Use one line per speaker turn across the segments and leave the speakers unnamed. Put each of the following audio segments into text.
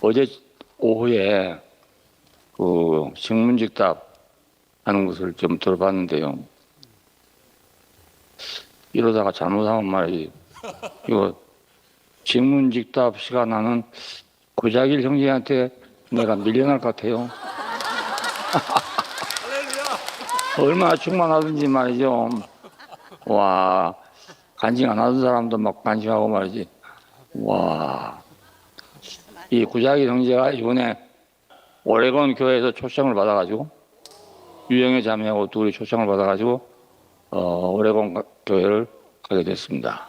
어제 오후에 그 식문직답 하는 것을 좀 들어봤는데요. 이러다가 잘못하면 말이지. 이거 식문직답 시간 하는 구자길 형제한테 내가 밀려날 것 같아요. 얼마나 충만하든지 말이죠. 와, 간증 안 하던 사람도 막 간증하고 말이지. 와, 이 구자길 형제가 이번에 오레곤 교회에서 초청을 받아가지고 유영애 자매하고 둘이 초청을 받아가지고 오레곤 교회를 가게 됐습니다.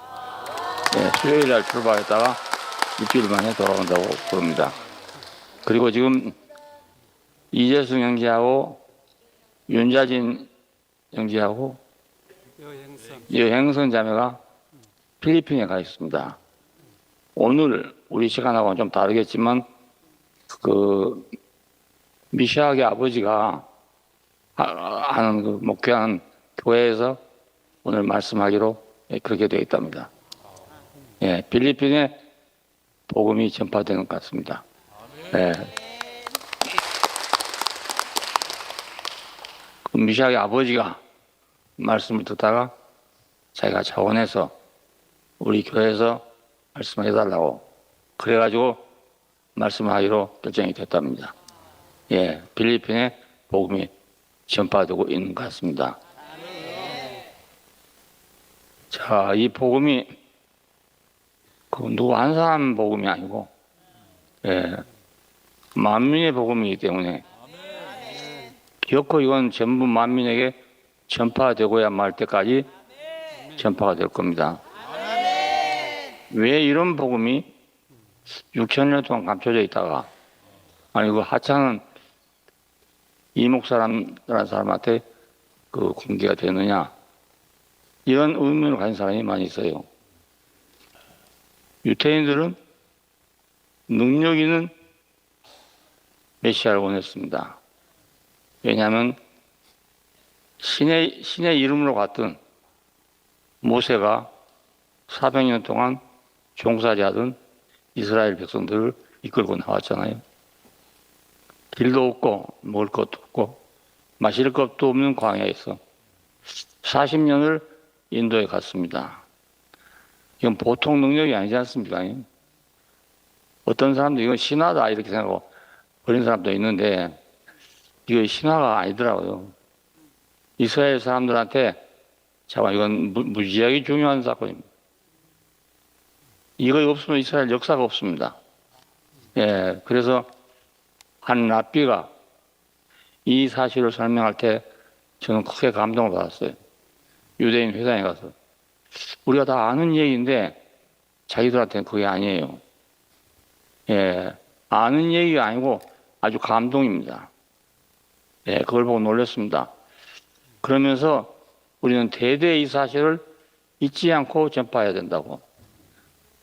네, 수요일 날 출발했다가 일주일 만에 돌아온다고 그럽니다. 그리고 지금 이재승 형제하고 윤자진 형제하고 여행선 자매가 필리핀에 가 있습니다. 오늘 우리 시간하고는 좀 다르겠지만 그 미샤학의 아버지가 하는 그 목회하는 교회에서 오늘 말씀하기로 그렇게 되어 있답니다. 예, 필리핀에 복음이 전파되는 것 같습니다. 예. 그 미샤학의 아버지가 말씀을 듣다가 자기가 자원해서 우리 교회에서 말씀을 해달라고 그래가지고 말씀하기로 결정이 됐답니다. 예, 필리핀에 복음이 전파되고 있는 것 같습니다. 자, 이 복음이 그 누구 한 사람 복음이 아니고, 예, 만민의 복음이기 때문에 결코 이건 전부 만민에게 전파되고야 말 때까지 전파가 될 겁니다. 왜 이런 복음이 6,000년 동안 감춰져 있다가 아니 그 하찮은 이목사라는 사람한테 그 공개가 되느냐 이런 의문을 가진 사람이 많이 있어요. 유태인들은 능력 있는 메시아를 원했습니다. 왜냐하면 신의 이름으로 갔던 모세가 400년 동안 종사자던 이스라엘 백성들을 이끌고 나왔잖아요. 길도 없고 먹을 것도 없고 마실 것도 없는 광야에서 40년을 인도에 갔습니다. 이건 보통 능력이 아니지 않습니까? 어떤 사람도 이건 신화다 이렇게 생각하고 그런 사람도 있는데 이거 신화가 아니더라고요. 이스라엘 사람들한테 잠깐 이건 무지하게 중요한 사건입니다. 이거 없으면 이스라엘 역사가 없습니다. 예, 그래서 한 랍비가 이 사실을 설명할 때 저는 크게 감동을 받았어요. 유대인 회당에 가서 우리가 다 아는 얘기인데 자기들한테는 그게 아니에요. 예, 아는 얘기가 아니고 아주 감동입니다. 예, 그걸 보고 놀랐습니다. 그러면서 우리는 대대 이 사실을 잊지 않고 전파해야 된다고.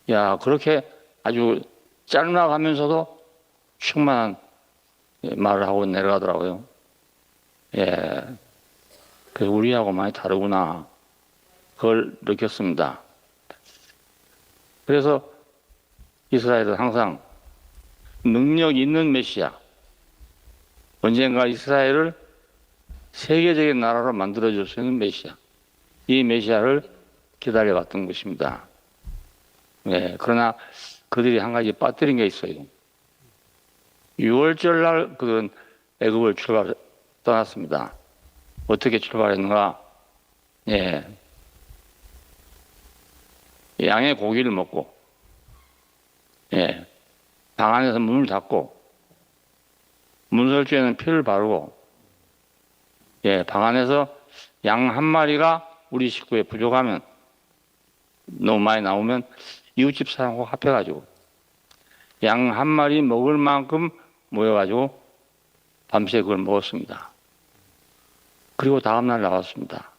야, 그렇게 아주 짤막하면서도 충만한 말을 하고 내려가더라고요. 예. 그래서 우리하고 많이 다르구나. 그걸 느꼈습니다. 그래서 이스라엘은 항상 능력 있는 메시아, 언젠가 이스라엘을 세계적인 나라로 만들어줄 수 있는 메시아, 이 메시아를 기다려왔던 것입니다. 네, 그러나 그들이 한 가지 빠뜨린 게 있어요. 6월절 날 그들은 애굽을 떠났습니다. 어떻게 출발했는가? 예, 양의 고기를 먹고, 예, 방 안에서 문을 닫고, 문설주에는 피를 바르고, 예, 방 안에서 양 한 마리가 우리 식구에 부족하면 너무 많이 나오면 이웃집 사람하고 합해가지고 양 한 마리 먹을 만큼 모여가지고 밤새 그걸 먹었습니다. 그리고 다음날 나왔습니다.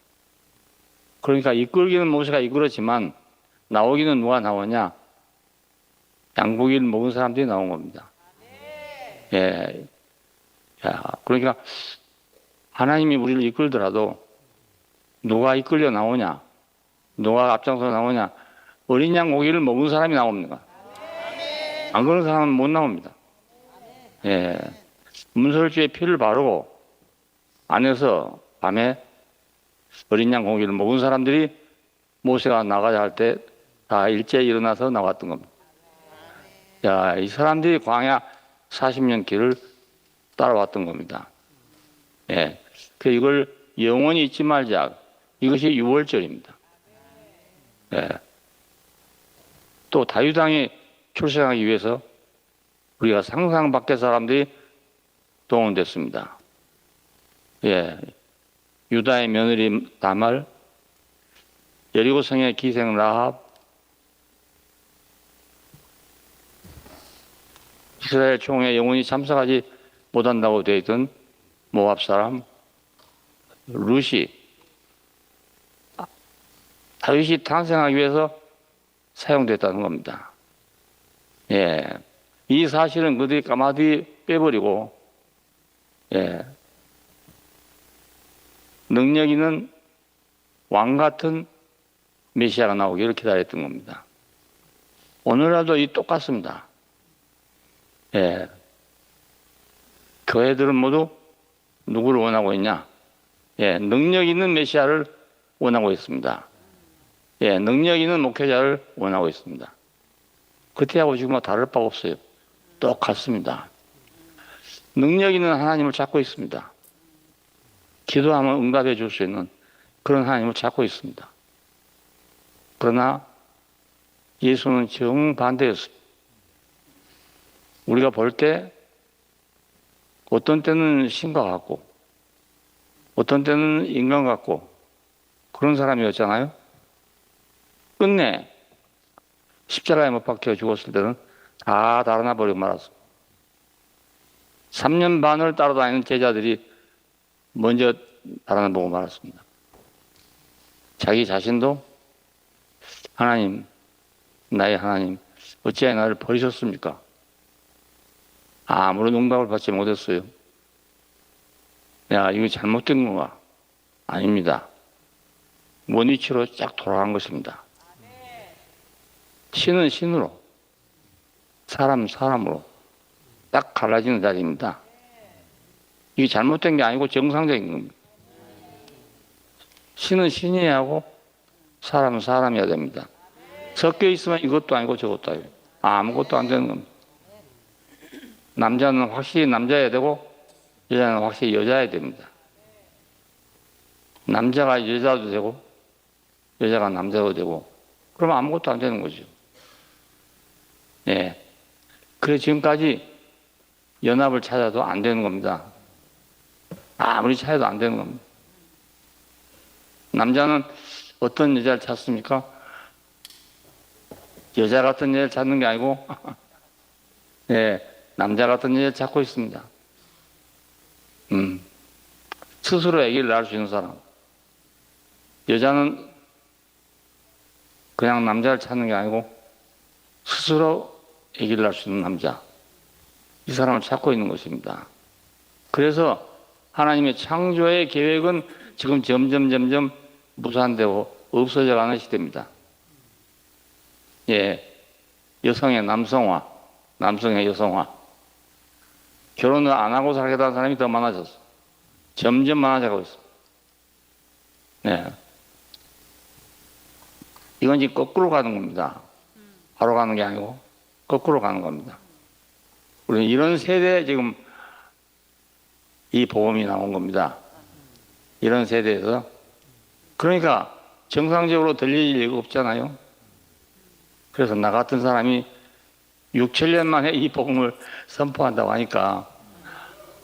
그러니까 이끌기는 모세가 이끌었지만 나오기는 누가 나오냐? 양고기를 먹은 사람들이 나온 겁니다. 예. 야, 그러니까 하나님이 우리를 이끌더라도 누가 이끌려 나오냐? 누가 앞장서 나오냐? 어린 양 고기를 먹은 사람이 나옵니다. 안 그런 사람은 못 나옵니다. 예. 문설주에 피를 바르고 안에서 밤에 어린 양 고기를 먹은 사람들이 모세가 나가야 할 때 다 일제히 일어나서 나왔던 겁니다. 야, 이 사람들이 광야 40년 길을 따라왔던 겁니다. 예. 그 이걸 영원히 잊지 말자. 이것이 6월절입니다. 예. 또 다윗 왕이 출생하기 위해서 우리가 상상 밖의 사람들이 동원됐습니다. 예. 유다의 며느리 다말, 여리고성의 기생 라합, 이스라엘 총회에 영원히 참석하지 못한다고 되어 있던 모압 사람 룻이 다윗이 탄생하기 위해서 사용됐다는 겁니다. 예. 이 사실은 그들이 까마득히 빼버리고, 예. 능력 있는 왕 같은 메시아가 나오기를 기다렸던 겁니다. 오늘날도 이 똑같습니다. 예. 교회들은 모두 누구를 원하고 있냐? 예. 능력 있는 메시아를 원하고 있습니다. 예. 능력 있는 목회자를 원하고 있습니다. 그때하고 지금 다를 바가 없어요. 똑같습니다. 능력 있는 하나님을 찾고 있습니다. 기도하면 응답해 줄 수 있는 그런 하나님을 찾고 있습니다. 그러나 예수는 정반대였습니다. 우리가 볼 때 어떤 때는 신과 같고 어떤 때는 인간 같고 그런 사람이었잖아요. 끝내 십자가에 못 박혀 죽었을 때는 다 달아나 버리고 말았습니다. 3년 반을 따라다니는 제자들이 먼저 달아나 보고 말았습니다. 자기 자신도 하나님, 나의 하나님, 어찌하여 나를 버리셨습니까? 아무런 응답을 받지 못했어요. 야, 이거 잘못된 건가? 아닙니다. 원위치로 쫙 돌아간 것입니다. 신은 신으로, 사람 사람으로 딱 갈라지는 자리입니다. 이게 잘못된 게 아니고 정상적인 겁니다. 신은 신이어야 하고 사람은 사람이어야 됩니다. 섞여 있으면 이것도 아니고 저것도 아니고 아무것도 안 되는 겁니다. 남자는 확실히 남자여야 되고 여자는 확실히 여자여야 됩니다. 남자가 여자도 되고 여자가 남자도 되고 그러면 아무것도 안 되는 거죠. 예. 그래서 지금까지 연합을 찾아도 안 되는 겁니다. 아무리 찾아도 안 되는 겁니다. 남자는 어떤 여자를 찾습니까? 여자 같은 여자를 찾는 게 아니고 예, 남자 같은 여자를 찾고 있습니다. 스스로 아기를 낳을 수 있는 사람. 여자는 그냥 남자를 찾는 게 아니고 스스로 아기를 낳을 수 있는 남자. 이 사람을 찾고 있는 것입니다. 그래서 하나님의 창조의 계획은 지금 점점 무산되고 없어져 가는 시대입니다. 예, 여성의 남성화, 남성의 여성화. 결혼을 안 하고 살겠다는 사람이 더 많아졌어. 점점 많아지고 있어. 네. 이건 지금 거꾸로 가는 겁니다. 바로 가는 게 아니고 거꾸로 가는 겁니다. 우리는 이런 세대에 지금 이 복음이 나온 겁니다. 이런 세대에서. 그러니까 정상적으로 들릴 리가 없잖아요. 그래서 나 같은 사람이 6, 7년 만에 이 복음을 선포한다고 하니까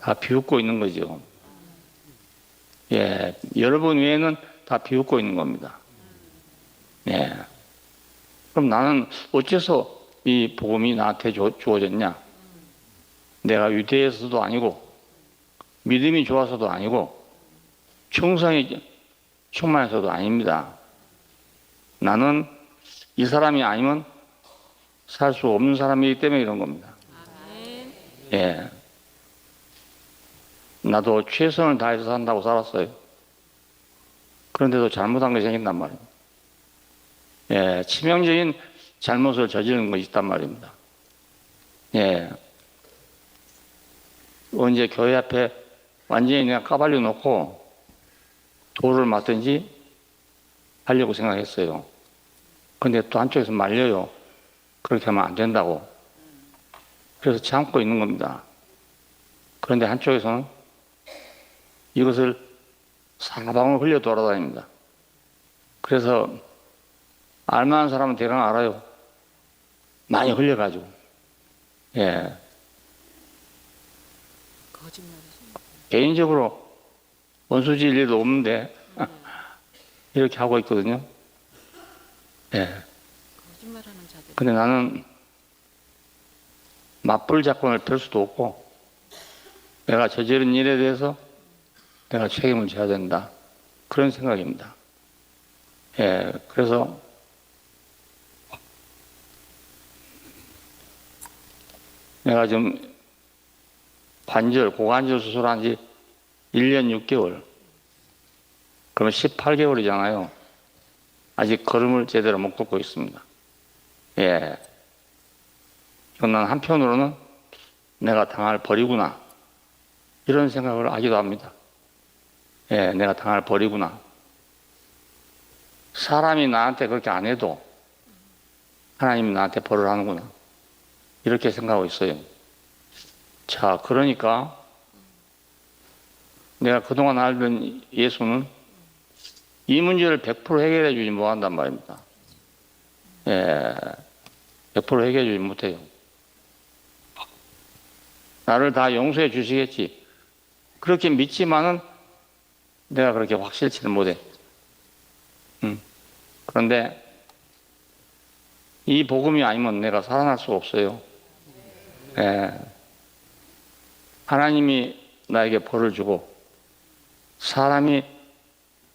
다 비웃고 있는 거죠. 예, 여러분 외에는 다 비웃고 있는 겁니다. 예. 그럼 나는 어째서 이 복음이 나한테 주어졌냐? 내가 위대해서도 아니고 믿음이 좋아서도 아니고 충성이 충만해서도 아닙니다. 나는 이 사람이 아니면 살 수 없는 사람이기 때문에 이런 겁니다. 예. 나도 최선을 다해서 산다고 살았어요. 그런데도 잘못한 것이 생긴단 말이에요. 예. 치명적인 잘못을 저지르는 것이 있단 말입니다. 예. 언제 교회 앞에 완전히 그냥 까발려 놓고 돌을 맞든지 하려고 생각했어요. 근데 또 한쪽에서 말려요. 그렇게 하면 안 된다고. 그래서 참고 있는 겁니다. 그런데 한쪽에서는 이것을 사방을 흘려 돌아다닙니다. 그래서 알만한 사람은 대강 알아요. 많이 흘려가지고. 예. 개인적으로 원수질 일도 없는데 이렇게 하고 있거든요. 예. 근데 나는 맞불 작권을 펼 수도 없고 내가 저지른 일에 대해서 내가 책임을 져야 된다. 그런 생각입니다. 예. 그래서 내가 지금 고관절 수술한 지 1년 6개월. 그러면 18개월이잖아요. 아직 걸음을 제대로 못 걷고 있습니다. 예. 이건 난 한편으로는 내가 당할 벌이구나. 이런 생각을 하기도 합니다. 예, 내가 당할 벌이구나. 사람이 나한테 그렇게 안 해도 하나님이 나한테 벌을 하는구나. 이렇게 생각하고 있어요. 자, 그러니까 내가 그동안 알던 예수는 이 문제를 100% 해결해 주지 못한단 말입니다. 예, 100% 해결해 주지 못해요. 나를 다 용서해 주시겠지. 그렇게 믿지만은 내가 그렇게 확실치는 못해. 그런데 이 복음이 아니면 내가 살아날 수가 없어요. 예. 하나님이 나에게 벌을 주고 사람이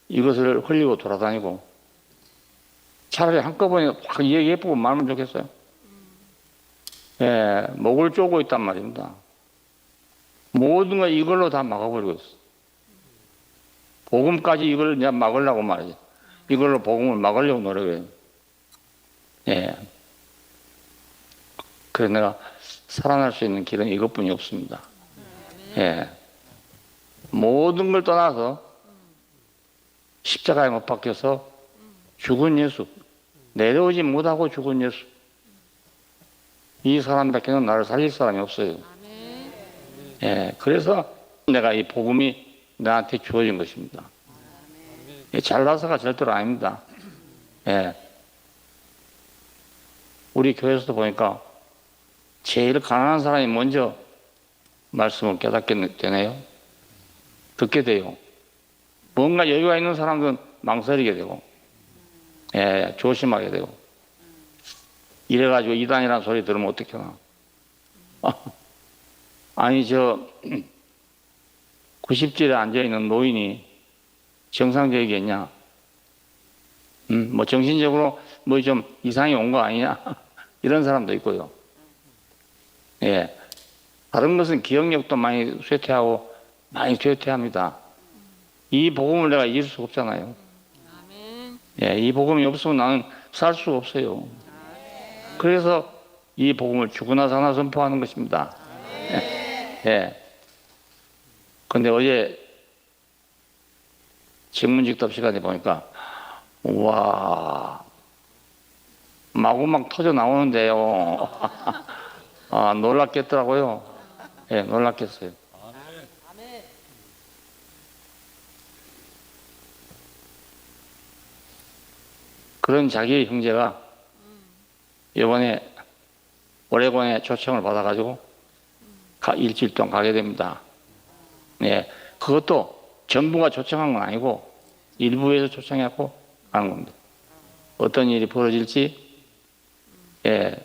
이것을 흘리고 돌아다니고 차라리 한꺼번에 확 얘기해보고 말면 좋겠어요. 예, 목을 쪼고 있단 말입니다. 모든 걸 이걸로 다 막아버리고 있어. 복음까지 이걸 그냥 막으려고 말이지. 이걸로 복음을 막으려고 노력해요. 예. 그래서 내가 살아날 수 있는 길은 이것뿐이 없습니다. 예. 모든 걸 떠나서 십자가에 못 박혀서 죽은 예수, 내려오지 못하고 죽은 예수. 이 사람밖에는 나를 살릴 사람이 없어요. 예. 그래서 내가 이 복음이 나한테 주어진 것입니다. 예, 잘나서가 절대로 아닙니다. 예. 우리 교회에서도 보니까 제일 가난한 사람이 먼저 말씀을 깨닫게 되네요. 듣게 돼요. 뭔가 여유가 있는 사람들은 망설이게 되고, 예, 조심하게 되고. 이래가지고 이단이라는 소리 들으면 어떡하나. 아니, 90질에 앉아있는 노인이 정상적이겠냐? 뭐 정신적으로 뭐 좀 이상이 온 거 아니냐? 이런 사람도 있고요. 예. 다른 것은 기억력도 많이 쇠퇴하고 많이 쇠퇴합니다. 이 복음을 내가 잊을 수가 없잖아요. 예, 이 복음이 없으면 나는 살 수가 없어요. 그래서 이 복음을 죽으나 사나 선포하는 것입니다. 예. 근데 어제 직문직답 시간에 보니까 와 마구막 터져 나오는데요. 아, 놀랍겠더라고요. 예, 놀랍겠어요. 그런 자기의 형제가 이번에 오레곤에 초청을 받아가지고 일주일 동안 가게 됩니다. 예, 그것도 정부가 초청한 건 아니고 일부에서 초청해갖고 가는 겁니다. 어떤 일이 벌어질지, 예,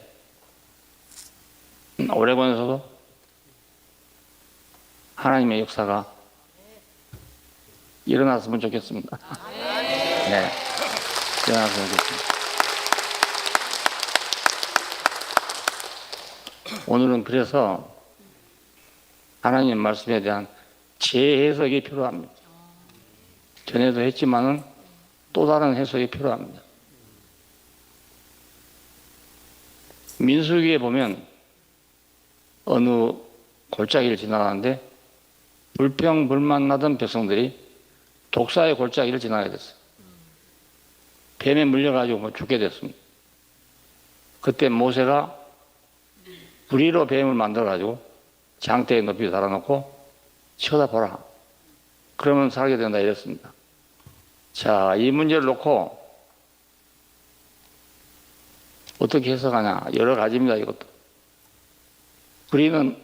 오레곤에서도 하나님의 역사가 일어났으면 좋겠습니다. 네, 일어났으면 좋겠습니다. 오늘은 그래서 하나님 말씀에 대한 재해석이 필요합니다. 전에도 했지만은 또 다른 해석이 필요합니다. 민수기에 보면 어느 골짜기를 지나가는데 불평불만 나던 백성들이 독사의 골짜기를 지나게 됐어요. 뱀에 물려가지고 뭐 죽게 됐습니다. 그때 모세가 부리로 뱀을 만들어가지고 장대에 높이 달아놓고 쳐다보라. 그러면 살게 된다 이랬습니다. 자, 이 문제를 놓고 어떻게 해석하냐. 여러 가지입니다, 이것도. 부리는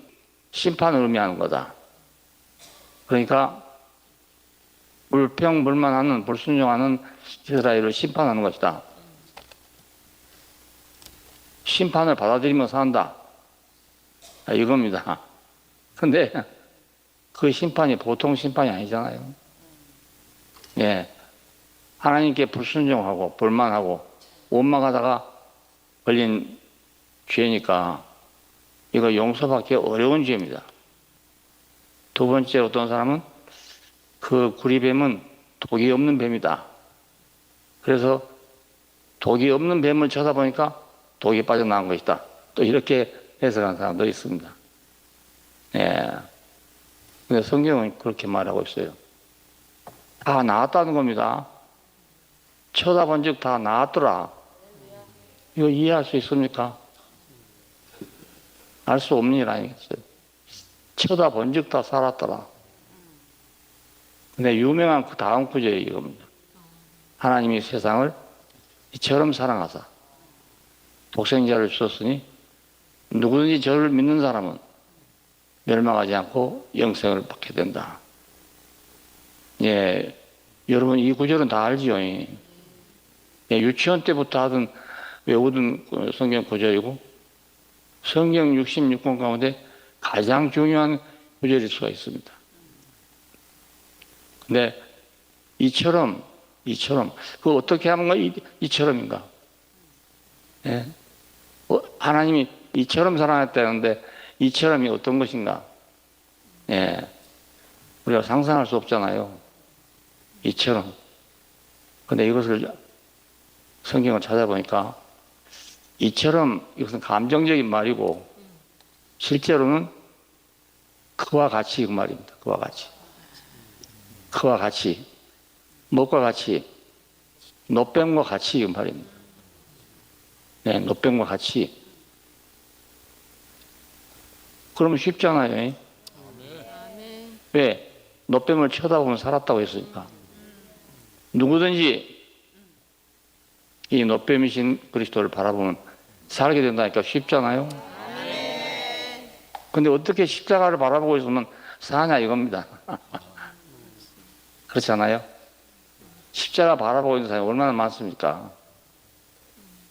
심판을 의미하는 거다. 그러니까 불평불만하는, 불순종하는 이스라엘을 심판하는 것이다. 심판을 받아들이며 산다. 이겁니다. 근데 그 심판이 보통 심판이 아니잖아요. 예. 하나님께 불순종하고 불만하고 원망하다가 걸린 죄니까 이거 용서받기 어려운 죄입니다. 두 번째, 어떤 사람은 그 구리뱀은 독이 없는 뱀이다. 그래서 독이 없는 뱀을 쳐다보니까 독이 빠져나온 것이다. 또 이렇게 해석하는 사람도 있습니다. 예. 근데 성경은 그렇게 말하고 있어요. 다 나았다는 겁니다. 쳐다본 즉 다 나았더라. 이거 이해할 수 있습니까? 알 수 없는 일 아니겠어요? 쳐다본 즉 다 살았더라. 근데 유명한 그 다음 구절이 이겁니다. 하나님이 세상을 이처럼 사랑하사 독생자를 주셨으니 누구든지 저를 믿는 사람은 멸망하지 않고 영생을 받게 된다. 예, 여러분 이 구절은 다 알지요. 예, 유치원 때부터 하던 외우던 성경 구절이고 성경 66권 가운데 가장 중요한 구절일 수가 있습니다. 근데 이처럼 그 어떻게 하면 이처럼인가? 예? 하나님이 이처럼 사랑했다는데 이처럼이 어떤 것인가? 예, 우리가 상상할 수 없잖아요. 이처럼. 근데 이것을 성경을 찾아보니까 이처럼 이것은 감정적인 말이고 실제로는 그와 같이 그 말입니다. 그와 같이. 그와 같이. 무엇과 같이? 노뱀과 같이 그 말입니다. 네, 노뱀과 같이. 그러면 쉽잖아요. 왜? 노뱀을 쳐다보면 살았다고 했으니까. 누구든지 이 노뱀이신 그리스도를 바라보면 살게 된다니까 쉽잖아요. 근데 어떻게 십자가를 바라보고 있으면 사냐 이겁니다. 그렇잖아요. 십자가 바라보고 있는 사람이 얼마나 많습니까?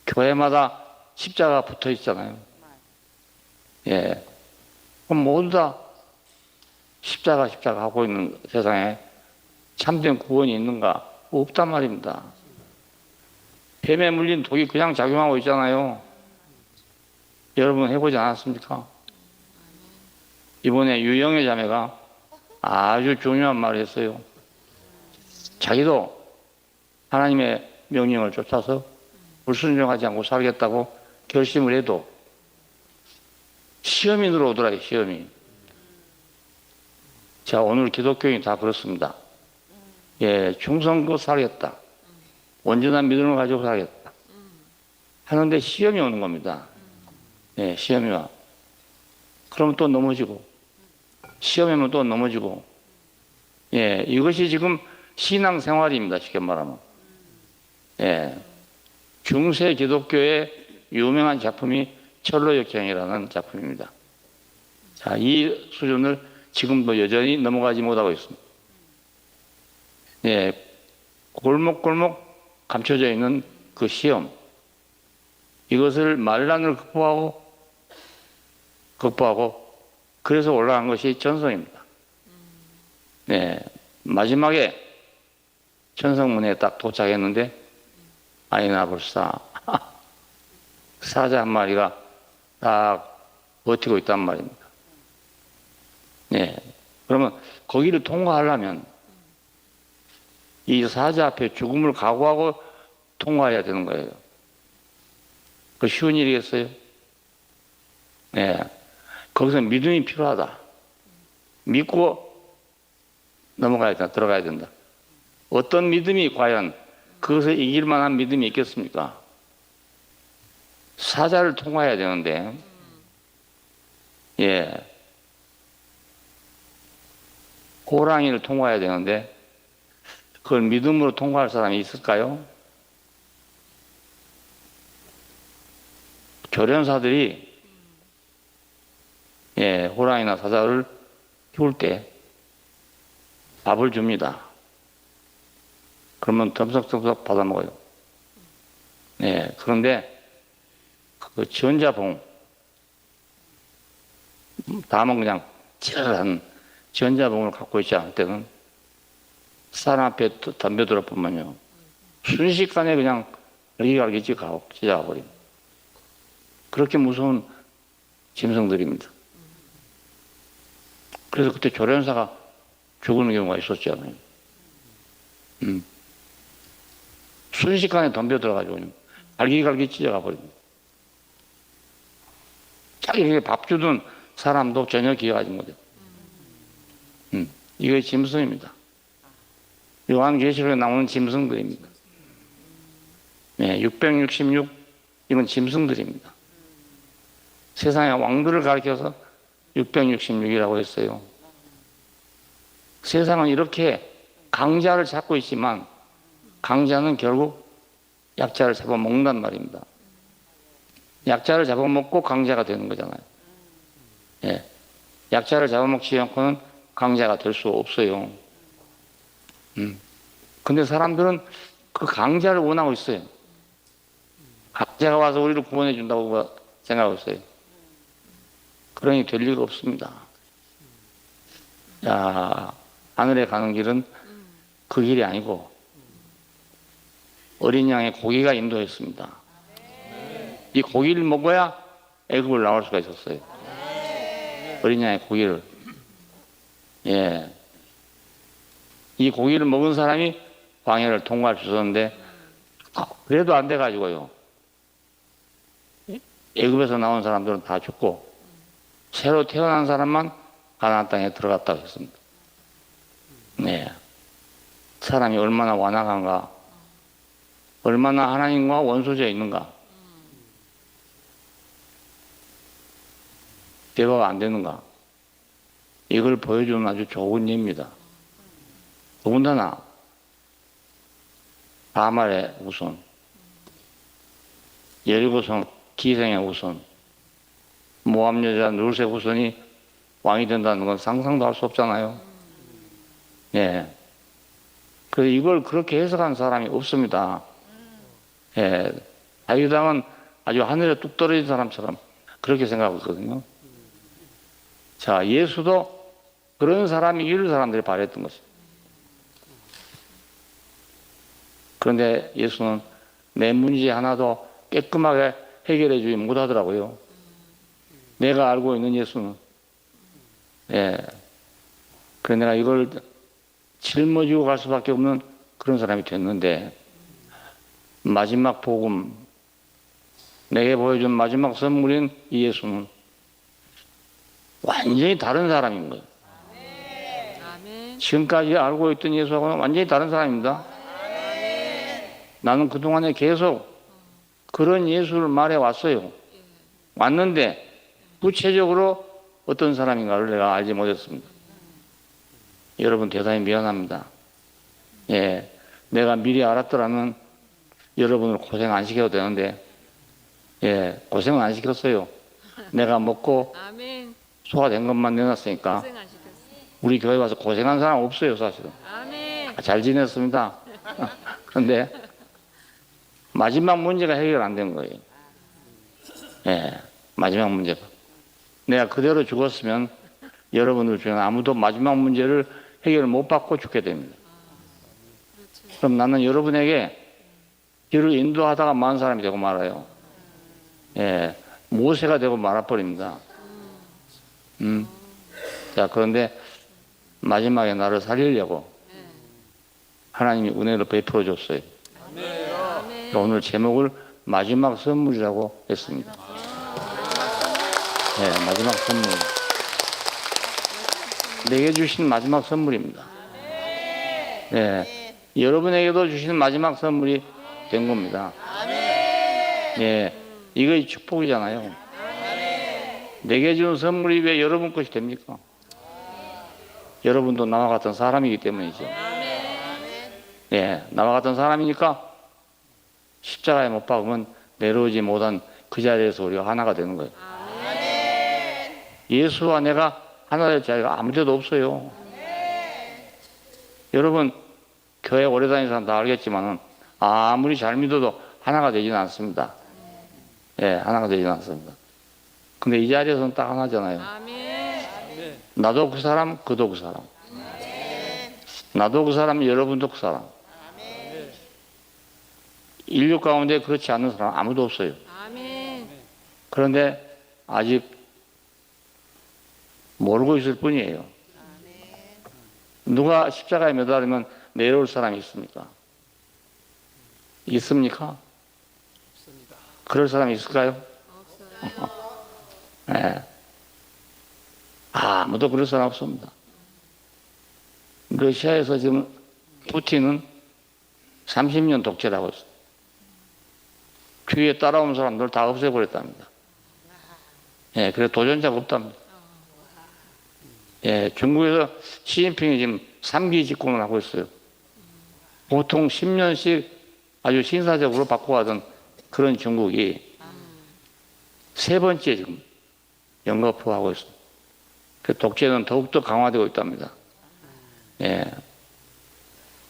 교회마다 십자가 붙어 있잖아요. 예. 그럼 모두 다 십자가 하고 있는 세상에 참된 구원이 있는가? 없단 말입니다. 뱀에 물린 독이 그냥 작용하고 있잖아요. 여러분 해보지 않았습니까? 이번에 유영애 자매가 아주 중요한 말을 했어요. 자기도 하나님의 명령을 쫓아서 불순종하지 않고 살겠다고 결심을 해도 시험이 들어오더라고요. 시험이. 자, 오늘 기독교인이 다 그렇습니다. 예, 충성껏 살겠다. 온전한 믿음을 가지고 살겠다. 하는데 시험이 오는 겁니다. 예, 시험이 와. 그러면 또 넘어지고, 시험이면 또 넘어지고, 예, 이것이 지금 신앙생활입니다. 쉽게 말하면. 예, 중세 기독교의 유명한 작품이 철로역정이라는 작품입니다. 자, 이 수준을 지금도 여전히 넘어가지 못하고 있습니다. 예, 골목골목 감춰져 있는 그 시험, 이것을 말란을 극복하고 그래서 올라간 것이 전성입니다. 네, 마지막에 전성문에 딱 도착했는데 아이나불사 사자 한 마리가 딱 버티고 있단 말입니다. 네, 그러면 거기를 통과하려면 이 사자 앞에 죽음을 각오하고 통과해야 되는 거예요. 그 쉬운 일이겠어요? 네, 거기서 믿음이 필요하다. 믿고 넘어가야 된다. 들어가야 된다. 어떤 믿음이 과연 그것을 이길 만한 믿음이 있겠습니까? 사자를 통과해야 되는데, 예. 호랑이를 통과해야 되는데, 그걸 믿음으로 통과할 사람이 있을까요? 교련사들이, 예, 호랑이나 사자를 키울 때 밥을 줍니다. 그러면 덤석덤석 받아먹어요. 예, 그런데 그 전자봉, 다음은 그냥 찌르한 전자봉을 갖고 있지 않을 때는 사람 앞에 덤벼들어 보면요, 순식간에 그냥 여기갈기 찢어가 버립니다. 그렇게 무서운 짐승들입니다. 그래서 그때 조련사가 죽는 경우가 있었잖아요. 순식간에 덤벼들어가지고 갈기갈기 찢어가 버립니다. 자기에게 밥 주던 사람도 전혀 기억하지 못해요. 이게 짐승입니다. 요한계시록에 나오는 짐승들입니다. 네, 666, 이건 짐승들입니다. 세상의 왕들을 가리켜서 666이라고 했어요. 세상은 이렇게 강자를 찾고 있지만 강자는 결국 약자를 잡아먹는단 말입니다. 약자를 잡아먹고 강자가 되는 거잖아요. 예. 약자를 잡아먹지 않고는 강자가 될 수 없어요. 근데 사람들은 그 강자를 원하고 있어요. 강자가 와서 우리를 구원해 준다고 생각하고 있어요. 그러니 될 리가 없습니다. 자, 하늘에 가는 길은 그 길이 아니고 어린 양의 고기가 인도했습니다. 이 고기를 먹어야 애굽을 나올 수가 있었어요. 어린 양의 고기를. 예. 이 고기를 먹은 사람이 광야를 통과할 수 있었는데 그래도 안 돼가지고요. 애굽에서 나온 사람들은 다 죽고 새로 태어난 사람만 가나안 땅에 들어갔다고 했습니다. 네. 사람이 얼마나 완악한가, 얼마나 하나님과 원수되어 있는가, 대화가 안 되는가, 이걸 보여주는 아주 좋은 예입니다. 더군다나 다말의 우선, 여리고성 기생의 우선, 모압 여자 룰세 후손이 왕이 된다는 건 상상도 할 수 없잖아요. 예. 그래서 이걸 그렇게 해석한 사람이 없습니다. 예. 다윗왕은 아주 하늘에 뚝 떨어진 사람처럼 그렇게 생각하고 있거든요. 자, 예수도 그런 사람이기를 사람들이 바랬던 것입니다. 그런데 예수는 내 문제 하나도 깨끗하게 해결해 주지 못하더라고요. 내가 알고 있는 예수는. 예. 그래서 내가 이걸 짊어지고 갈 수밖에 없는 그런 사람이 됐는데, 마지막 복음, 내게 보여준 마지막 선물인 이 예수는 완전히 다른 사람인 거예요. 지금까지 알고 있던 예수하고는 완전히 다른 사람입니다. 나는 그동안에 계속 그런 예수를 말해 왔어요. 왔는데 구체적으로 어떤 사람인가를 내가 알지 못했습니다. 여러분 대단히 미안합니다. 예, 내가 미리 알았더라면 여러분을 고생 안 시켜도 되는데, 예, 고생은 안 시켰어요. 내가 먹고 소화된 것만 내놨으니까 우리 교회 와서 고생한 사람 없어요, 사실은. 잘 지냈습니다. 그런데 마지막 문제가 해결 안 된 거예요. 예, 마지막 문제가. 내가 그대로 죽었으면 여러분들 중에 아무도 마지막 문제를 해결을 못 받고 죽게 됩니다. 그럼 나는 여러분에게 길을 인도하다가 만 사람이 되고 말아요. 예, 모세가 되고 말아버립니다. 자, 그런데 마지막에 나를 살리려고 하나님이 은혜를 베풀어 줬어요. 오늘 제목을 마지막 선물이라고 했습니다. 네, 마지막 선물. 내게 주신 마지막 선물입니다. 예, 여러분에게도 주신 마지막 선물이 된 겁니다. 예, 이거 축복이잖아요. 내게 준 선물이 왜 여러분 것이 됩니까? 여러분도 나와 같은 사람이기 때문이죠. 예, 나와 같은 사람이니까 십자가에 못 박으면 내려오지 못한 그 자리에서 우리가 하나가 되는 거예요. 예수와 내가 하나 될 자리가 아무 데도 없어요. 여러분, 교회 오래 다니는 사람 다 알겠지만은 아무리 잘 믿어도 하나가 되지는 않습니다. 예, 하나가 되지는 않습니다. 근데 이 자리에서는 딱 하나잖아요. 나도 그 사람, 그도 그 사람. 나도 그 사람, 여러분도 그 사람. 인류 가운데 그렇지 않은 사람 아무도 없어요. 그런데 아직 모르고 있을 뿐이에요. 누가 십자가에 매달리면 내려올 사람이 있습니까? 있습니까? 그럴 사람이 있을까요? 네. 아무도 그럴 사람 없습니다. 러시아에서 지금 푸틴은 30년 독재를 하고 있어요. 뒤에 따라온 사람들 다 없애버렸답니다. 예, 그래서 도전자가 없답니다. 예, 중국에서 시진핑이 지금 3기 집권을 하고 있어요. 보통 10년씩 아주 신사적으로 바꿔가던 그런 중국이 세 번째 지금 연거푸하고 있습니다. 그 독재는 더욱더 강화되고 있답니다. 예.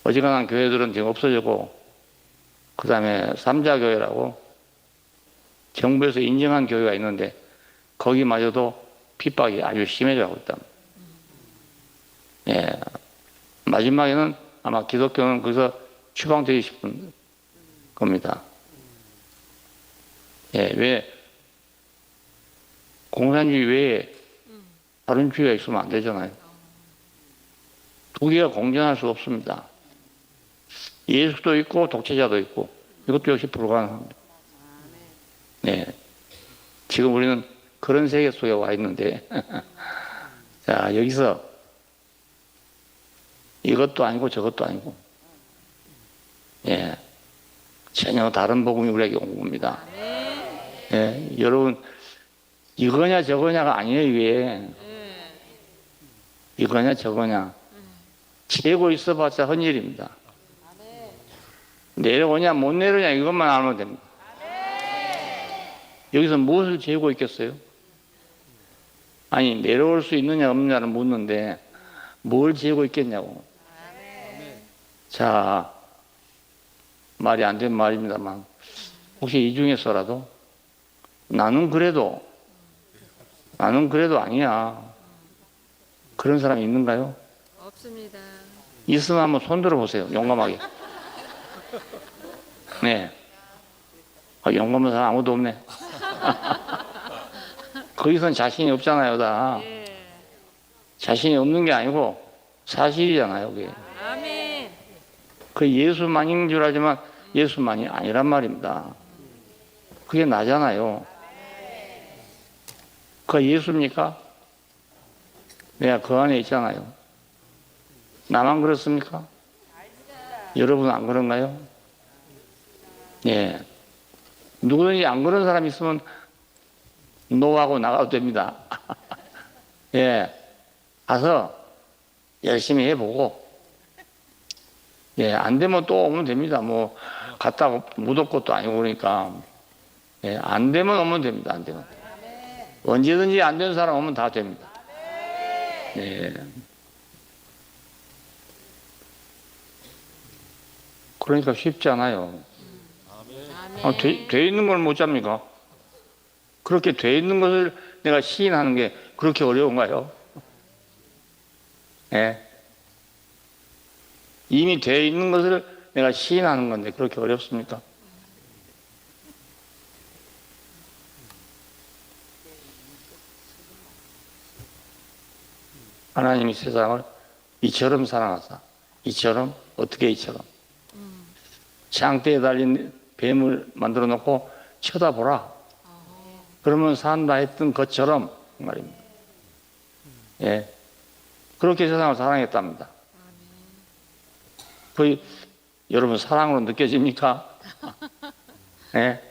어지간한 교회들은 지금 없어지고, 그 다음에 삼자교회라고 정부에서 인정한 교회가 있는데, 거기마저도 핍박이 아주 심해져 가고 있답니다. 예. 마지막에는 아마 기독교는 거기서 추방되기 싶은 겁니다. 예, 왜 공산주의 외에 다른 주의가 있으면 안 되잖아요. 두 개가 공존할 수 없습니다. 예수도 있고 독재자도 있고 이것도 역시 불가능합니다. 네. 지금 우리는 그런 세계 속에 와 있는데 자, 여기서 이것도 아니고 저것도 아니고 예, 전혀 다른 복음이 우리에게 온 겁니다. 예, 여러분 이거냐 저거냐가 아니에요. 이게 이거냐 저거냐 재고 있어봤자 헌일입니다. 내려오냐 못 내려오냐 이것만 알면 됩니다. 여기서 무엇을 재고 있겠어요? 아니 내려올 수 있느냐 없느냐를 묻는데 뭘 재고 있겠냐고. 자, 말이 안 되는 말입니다만 혹시 이 중에서라도 나는 그래도 아니야 그런 사람이 있는가요?
없습니다.
있으면 한번 손 들어보세요. 용감하게. 네. 용감한 사람 아무도 없네. 거기선 자신이 없잖아요, 다. 자신이 없는 게 아니고 사실이잖아요, 그게.
아멘.
그 예수만인 줄 알지만 예수만이 아니란 말입니다. 그게 나잖아요. 그 예수입니까? 내가 그 안에 있잖아요. 나만 그렇습니까? 여러분 안 그런가요? 예. 누구든지 안 그런 사람 있으면 노하고 나가도 됩니다. 예. 가서 열심히 해보고, 예. 안 되면 또 오면 됩니다. 뭐, 갔다가 못 올 것도 아니고 그러니까. 예. 안 되면 오면 됩니다. 안 되면. 언제든지 안 되는 사람 오면 다 됩니다. 예. 그러니까 쉽지 않아요. 돼 있는 걸 못 잡니까? 그렇게 돼 있는 것을 내가 시인하는 게 그렇게 어려운가요? 예. 이미 돼 있는 것을 내가 시인하는 건데 그렇게 어렵습니까? 하나님이 세상을 이처럼 사랑하사. 이처럼? 어떻게 이처럼? 장대에 달린 뱀을 만들어 놓고 쳐다보라. 그러면 산다 했던 것처럼 말입니다. 예. 그렇게 세상을 사랑했답니다. 그 여러분 사랑으로 느껴집니까? 예?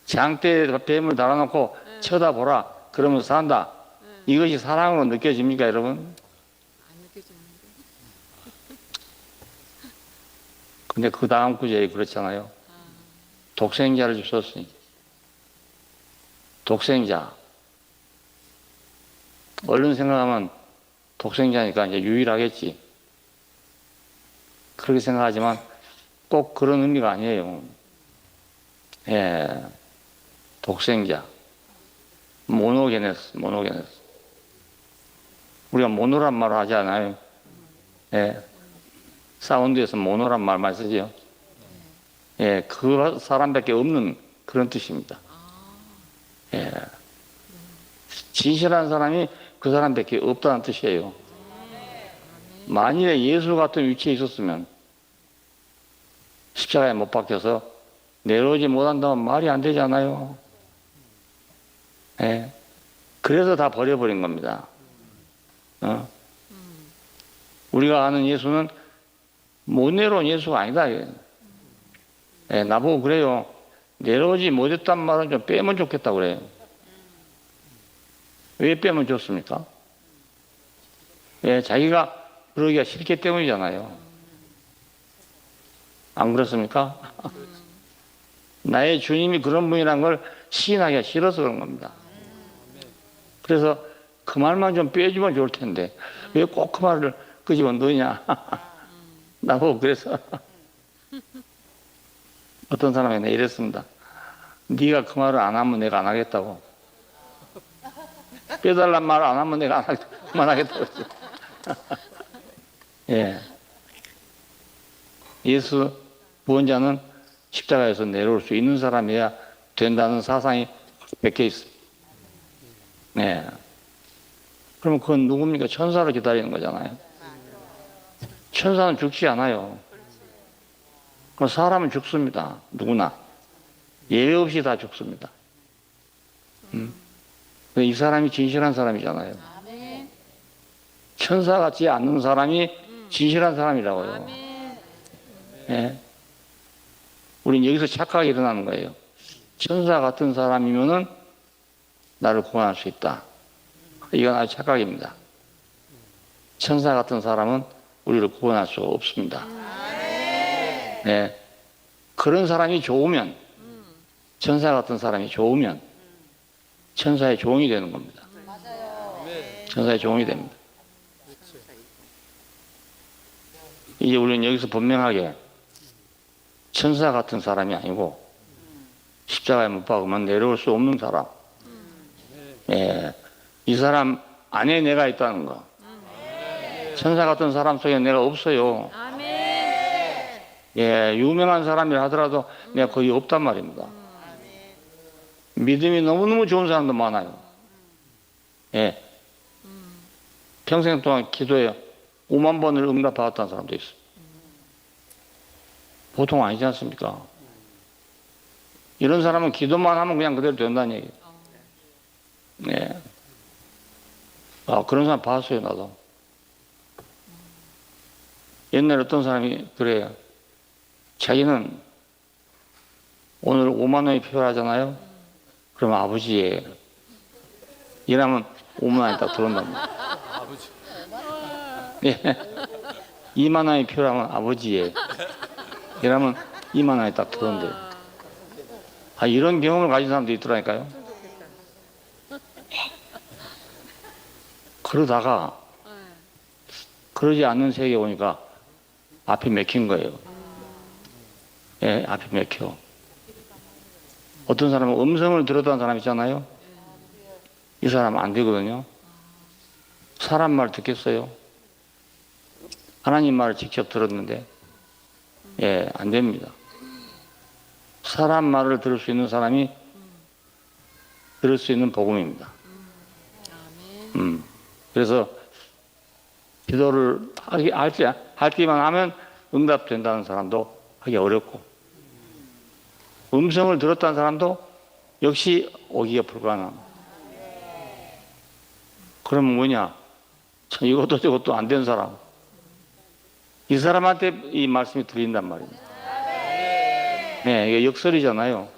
장대에 뱀을 달아놓고 쳐다보라 그러면서 산다. 이것이 사랑으로 느껴집니까, 여러분?
안 느껴지는데.
근데 그 다음 구절이 그렇잖아요. 독생자를 주셨으니. 독생자. 얼른 생각하면 독생자니까 이제 유일하겠지. 그렇게 생각하지만 꼭 그런 의미가 아니에요. 예. 독생자. 모노게네스. 우리가 모노란 말을 하지 않아요. 예. 사운드에서 모노란 말 많이 쓰죠. 예. 그 사람밖에 없는 그런 뜻입니다. 예. 진실한 사람이 그 사람밖에 없다는 뜻이에요. 만일에 예수 같은 위치에 있었으면 십자가에 못 박혀서 내려오지 못한다면 말이 안 되잖아요. 예. 그래서 다 버려버린 겁니다. 우리가 아는 예수는 못 내려온 예수가 아니다. 예. 나보고 그래요. 내려오지 못했단 말은 좀 빼면 좋겠다 그래요. 왜 빼면 좋습니까? 예, 자기가 그러기가 싫기 때문이잖아요. 안 그렇습니까? 나의 주님이 그런 분이란 걸 시인하기가 싫어서 그런 겁니다. 그래서 그 말만 좀 빼주면 좋을 텐데 왜 꼭 그 말을 끄집어 넣느냐. 나보고 그래서 어떤 사람이 내가 이랬습니다. 네가 그 말을 안 하면 내가 안 하겠다고. 빼달란 말을 안 하면 내가 그만하겠다고 했어요. 예. 예수 구원자는 십자가에서 내려올 수 있는 사람이어야 된다는 사상이 박혀 있습니다. 네. 그럼 그건 누굽니까? 천사를 기다리는 거잖아요. 천사는 죽지 않아요. 그럼 사람은 죽습니다. 누구나. 예외 없이 다 죽습니다. 이 사람이 진실한 사람이잖아요. 천사 같지 않는 사람이 진실한 사람이라고요. 예. 우린 여기서 착각이 일어나는 거예요. 천사 같은 사람이면은 나를 구원할 수 있다. 이건 아주 착각입니다. 천사 같은 사람은 우리를 구원할 수가 없습니다. 예. 그런 사람이 좋으면, 천사 같은 사람이 좋으면 천사의 종이 되는 겁니다. 천사의 종이 됩니다. 이제 우리는 여기서 분명하게 천사 같은 사람이 아니고 십자가에 못 박으면 내려올 수 없는 사람. 예, 이 사람 안에 내가 있다는 거. 천사 같은 사람 속에 내가 없어요. 예, 유명한 사람이라 하더라도 내가 거의 없단 말입니다. 믿음이 너무너무 좋은 사람도 많아요. 예, 평생 동안 기도해 5만 번을 응답받았다는 사람도 있어요. 보통 아니지 않습니까? 이런 사람은 기도만 하면 그냥 그대로 된다는 얘기예요. 네. 아, 그런 사람 봤어요, 나도. 옛날에 어떤 사람이 그래요. 자기는 오늘 5만 원이 필요하잖아요. 그러면 아버지예요. 이러면 5만 원이 딱 들어온답니다.
아버지.
예. 2만 원이 필요하면 아버지예요. 이러면 2만 원이 딱 들어온대요. 아, 이런 경험을 가진 사람도 있더라니까요. 그러다가 그러지 않는 세계에 오니까 앞이 맥힌 거예요. 예, 앞이 맥혀. 어떤 사람은 음성을 들었다는 사람 있잖아요. 이 사람은 안 되거든요. 사람 말 듣겠어요? 하나님 말을 직접 들었는데, 예, 안 됩니다. 사람 말을 들을 수 있는 사람이 들을 수 있는 복음입니다. 그래서 기도를 할 때만 하면 응답된다는 사람도 하기 어렵고, 음성을 들었다는 사람도 역시 오기가 불가능합니다. 그러면 뭐냐? 참 이것도 저것도 안 된 사람. 이 사람한테 이 말씀이 들린단 말입니다. 네, 이게 역설이잖아요.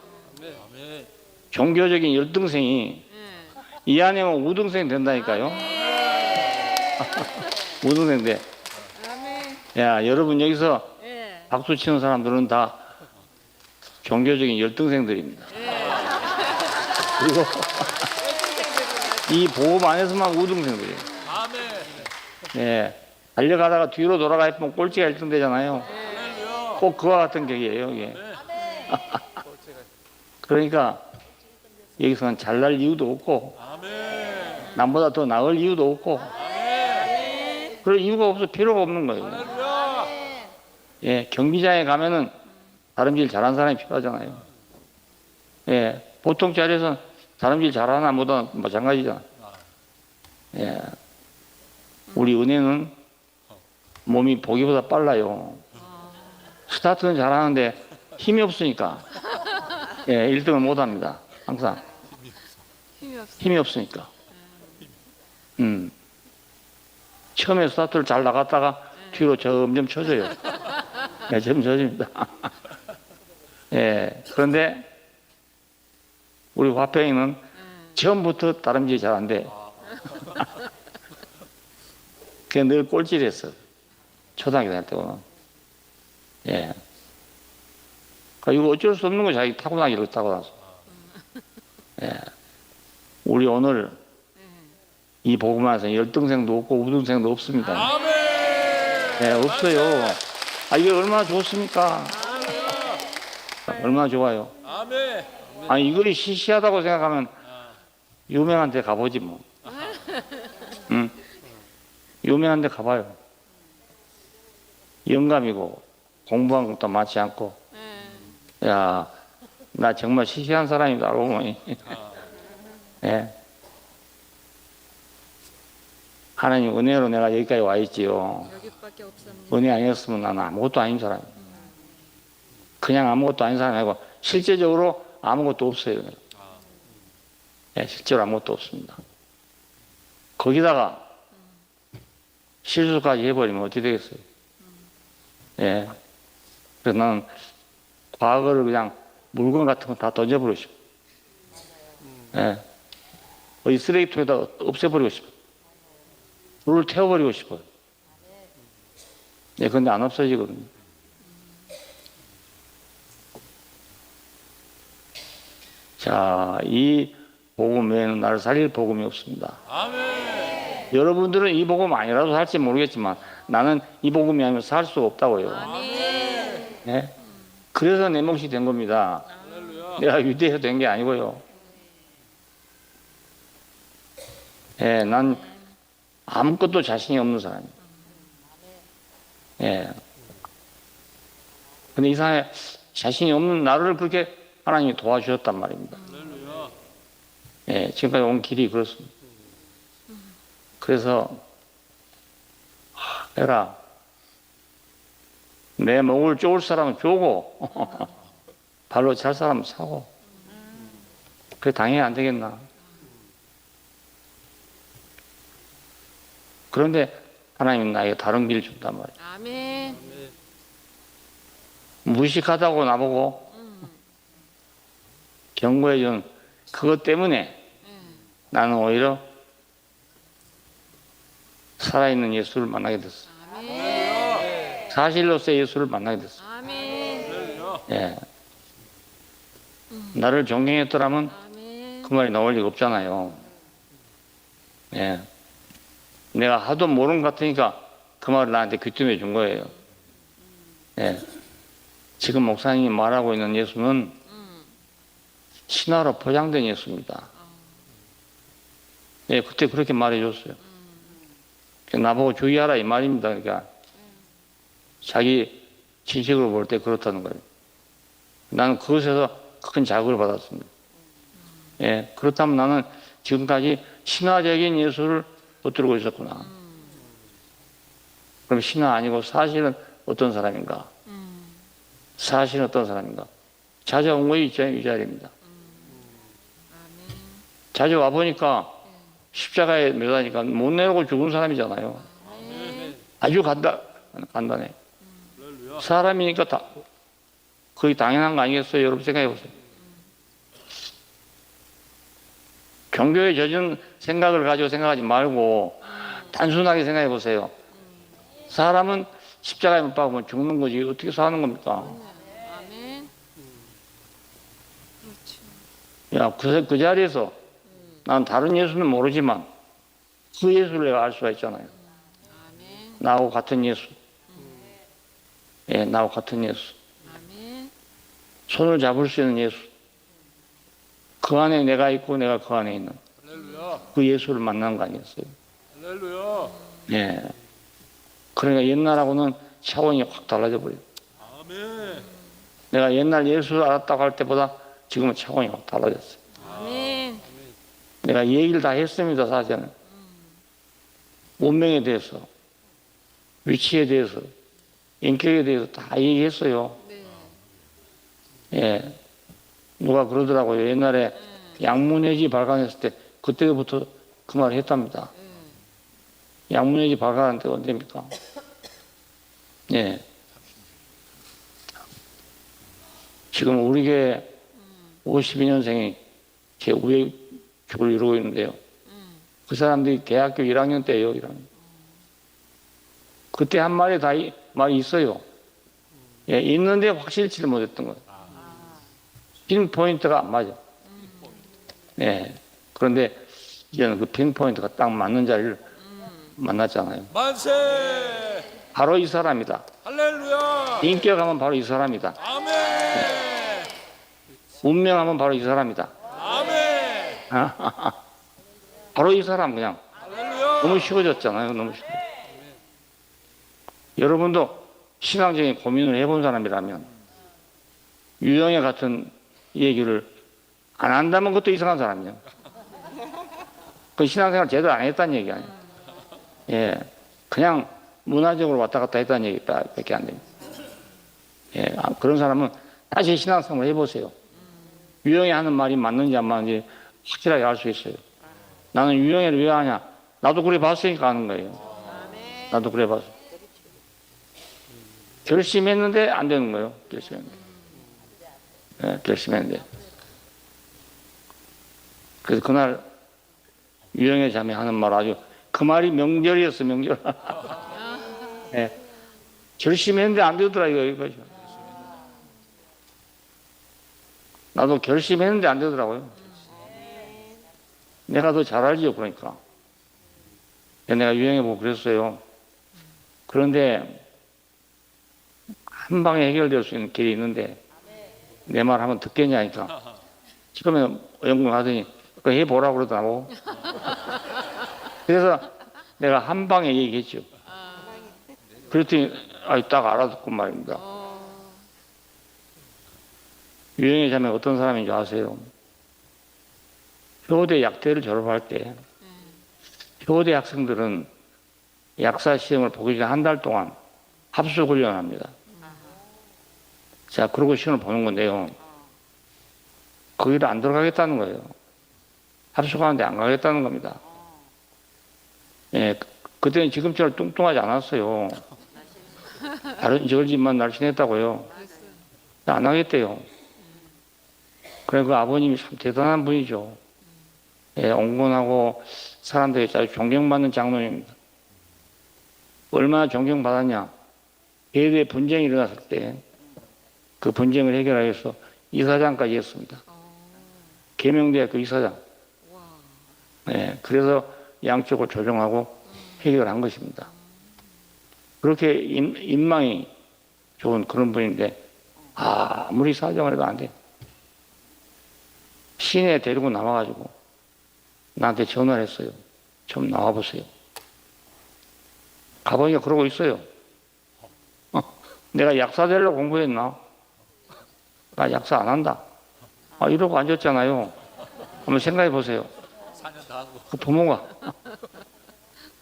종교적인 열등생이 이 안에 오면 우등생 된다니까요. 우등생 돼. 야, 여러분 여기서 박수 치는 사람들은 다 종교적인 열등생들입니다. 그리고 이 보험 안에서만 우등생들이에요. 예, 달려가다가 뒤로 돌아가 있으면 꼴찌가 1등 되잖아요. 꼭 그와 같은 격이에요, 이게. 그러니까 여기서는 잘날 이유도 없고 남보다 더 나을 이유도 없고 그럴 이유가 없어 필요가 없는 거예요. 예, 경기장에 가면은 다름질 잘하는 사람이 필요하잖아요. 예, 보통 자리에서는 다름질 잘하나 못하나 마찬가지잖아. 예, 우리 은혜는 몸이 보기보다 빨라요. 스타트는 잘하는데 힘이 없으니까 예, 1등을 못합니다. 항상 힘이 없으니까. 처음에 스타트를 잘 나갔다가 뒤로 점점 쳐져요. 예, 점점 쳐집니다. 예, 그런데 우리 화평이는 처음부터 다름질이 잘 안 돼. 그냥 늘 꼴찌했어. 초등학교 다닐 때 보면. 예. 그러니까 이거 어쩔 수 없는 거 자기 타고나기로 타고나서. 예. 우리 오늘 이 복음 안에서 열등생도 없고 우등생도 없습니다. 예, 없어요. 아, 이게 얼마나 좋습니까? 얼마나 좋아요. 아니, 이거이 시시하다고 생각하면 유명한 데 가보지 뭐. 응? 유명한 데 가봐요. 영감이고 공부한 것도 많지 않고. 야, 나 정말 시시한 사람이다 알고 보니. 예. 하나님 은혜로 내가 여기까지 와 있지요.
여기밖에 없습니다.
은혜 아니었으면 나는 아무것도 아닌 사람이에요. 그냥 아무것도 아닌 사람이 아니고 실제적으로 아무것도 없어요. 예, 실제로 아무것도 없습니다. 거기다가 실수까지 해버리면 어떻게 되겠어요? 예. 그래서 나는 과거를 그냥 물건 같은 거 다 던져버리고 싶어. 예. 어디 쓰레기통에다 없애버리고 싶어. 불을 태워버리고 싶어요. 예, 근데 안 없어지거든요. 자, 이 복음 외에는 나를 살릴 복음이 없습니다. 아멘. 여러분들은 이 복음 아니라도 살지 모르겠지만 나는 이 복음이 아니면 살 수 없다고요. 아멘. 예? 그래서 내 몫이 된 겁니다. 내가 유대해서 된 게 아니고요. 예, 난 아무것도 자신이 없는 사람이에요. 예. 근데 이 사람이 자신이 없는 나를 그렇게 하나님이 도와주셨단 말입니다. 예, 지금까지 온 길이 그렇습니다. 그래서, 내가 내 목을 쪼을 사람은 쪼고, 발로 찰 사람은 차고, 그게 당연히 안 되겠나. 그런데 하나님은 나에게 다른 길을 준단 말이에요.
아멘.
무식하다고 나보고 경고해 준 그것 때문에 나는 오히려 살아있는 예수를 만나게 됐어.
아멘.
사실로서의 예수를 만나게 됐어.
아멘.
예. 나를 존경했더라면
아멘.
그 말이 나올 리가 없잖아요. 예. 내가 하도 모르는 것 같으니까 그 말을 나한테 귀뜸해 준 거예요. 예. 지금 목사님이 말하고 있는 예수는 신화로 포장된 예수입니다. 예, 그때 그렇게 말해줬어요. 나보고 주의하라 이 말입니다. 그러니까 자기 지식으로 볼 때 그렇다는 거예요. 나는 그것에서 큰 자극을 받았습니다. 예, 그렇다면 나는 지금까지 신화적인 예수를 붙들고 있었구나. 그럼 신화 아니고 사실은 어떤 사람인가? 사실은 어떤 사람인가? 찾아온 거이 이 자리입니다. 찾아와 보니까 십자가에 매다니까 못 내려고 죽은 사람이잖아요. 아주 간단해.
할렐루야.
사람이니까 거의 당연한 거 아니겠어요? 여러분 생각해 보세요. 종교에 젖은 생각을 가지고 생각하지 말고 단순하게 생각해 보세요. 사람은 십자가에 못 박으면 죽는 거지 어떻게 사는 겁니까?
아멘. 그렇죠.
야, 그 자리에서 난 다른 예수는 모르지만 그 예수를 내가 알 수가 있잖아요.
아멘.
나하고 같은 예수. 예, 나하고 같은 예수.
아멘.
손을 잡을 수 있는 예수. 그 안에 내가 있고 내가 그 안에 있는
할렐루야.
그 예수를 만난 거 아니겠어요?
할렐루야.
예. 그러니까 옛날하고는 차원이 확 달라져 버려요.
아멘.
내가 옛날 예수를 알았다고 할 때보다 지금은 차원이 확 달라졌어요.
아멘.
내가 얘기를 다 했습니다, 사실은. 운명에 대해서, 위치에 대해서, 인격에 대해서 다 얘기했어요.
네.
예. 누가 그러더라고요. 옛날에 양문회지 발간했을 때 그때부터 그 말을 했답니다. 양문회지 발간한 때가 언제입니까? 예. 지금 우리 교회 52년생이 제 우에 교를 이루고 있는데요. 그 사람들이 대학교 1학년 때예요, 1학년. 그때 한 말이 말이 있어요. 예, 있는데 확실치를 못했던 거예요. 핀포인트가 안 맞아. 예. 그런데 이제는 그 핀포인트가 딱 맞는 자리를 만났잖아요.
만세.
바로 이 사람이다.
할렐루야.
인격하면 바로 이 사람이다.
아멘.
운명하면 바로 이 사람이다.
아멘.
바로 이 사람 그냥.
할렐루야.
너무 쉬워졌잖아요. 너무 쉬워. 여러분도 신앙적인 고민을 해본 사람이라면 유형의 같은 얘기를 안 한다면 그것도 이상한 사람이에요. 그 신앙생활 제대로 안 했다는 얘기 아니에요. 예, 그냥 문화적으로 왔다 갔다 했다는 얘기밖에 안 됩니다. 예, 그런 사람은 다시 신앙생활 해보세요. 유형이 하는 말이 맞는지 안 맞는지 확실하게 알 수 있어요. 나는 유형을 왜 하냐? 나도 그래 봤으니까 하는 거예요. 나도 그래 봤어. 결심했는데 안 되는 거예요. 결심했는데. 예, 결심했는데. 그래서 그날 유영의 자매 하는 말 아주 그 말이 명절이었어, 명절. 예. 결심했는데 안 되더라 이거죠. 나도 결심했는데 안 되더라고요. 내가 더 잘 알지요, 그러니까. 내가 유영해 보고 그랬어요. 그런데 한 방에 해결될 수 있는 길이 있는데 내 말 하면 듣겠냐니까. 처음에 연구하더니 그거 해보라고 그러더라고. 그래서 내가 한 방에 얘기했죠. 그랬더니 딱 알아듣고 말입니다. 유영의 자매 어떤 사람인 줄 아세요? 효대 약대를 졸업할 때 효대 학생들은 약사 시험을 보기 전에 한 달 동안 합숙 훈련합니다. 자, 그러고 시험을 보는 건데요. 거기를 안 들어가겠다는 거예요. 합숙하는데 안 가겠다는 겁니다. 예, 그때는 지금처럼 뚱뚱하지 않았어요. 다른 저집만 날씬했다고요. 안 하겠대요. 그래, 그 아버님이 참 대단한 분이죠. 예, 온건하고 사람들이 아주 존경받는 장로님입니다. 얼마나 존경받았냐. 예대 분쟁이 일어났을 때 그 분쟁을 해결하기 위해서 이사장까지 했습니다. 계명대학교 이사장. 예, 그래서 양쪽을 조정하고 해결한 것입니다. 그렇게 인망이 좋은 그런 분인데 아무리 사정을 해도 안 돼. 시내에 데리고 나와가지고 나한테 전화를 했어요. 좀 나와보세요. 가보니까 그러고 있어요. 내가 약사 되려고 공부했나? 나 약사 안 한다. 이러고 앉았잖아요. 한번 생각해 보세요.
4년 다 하고
그 부모가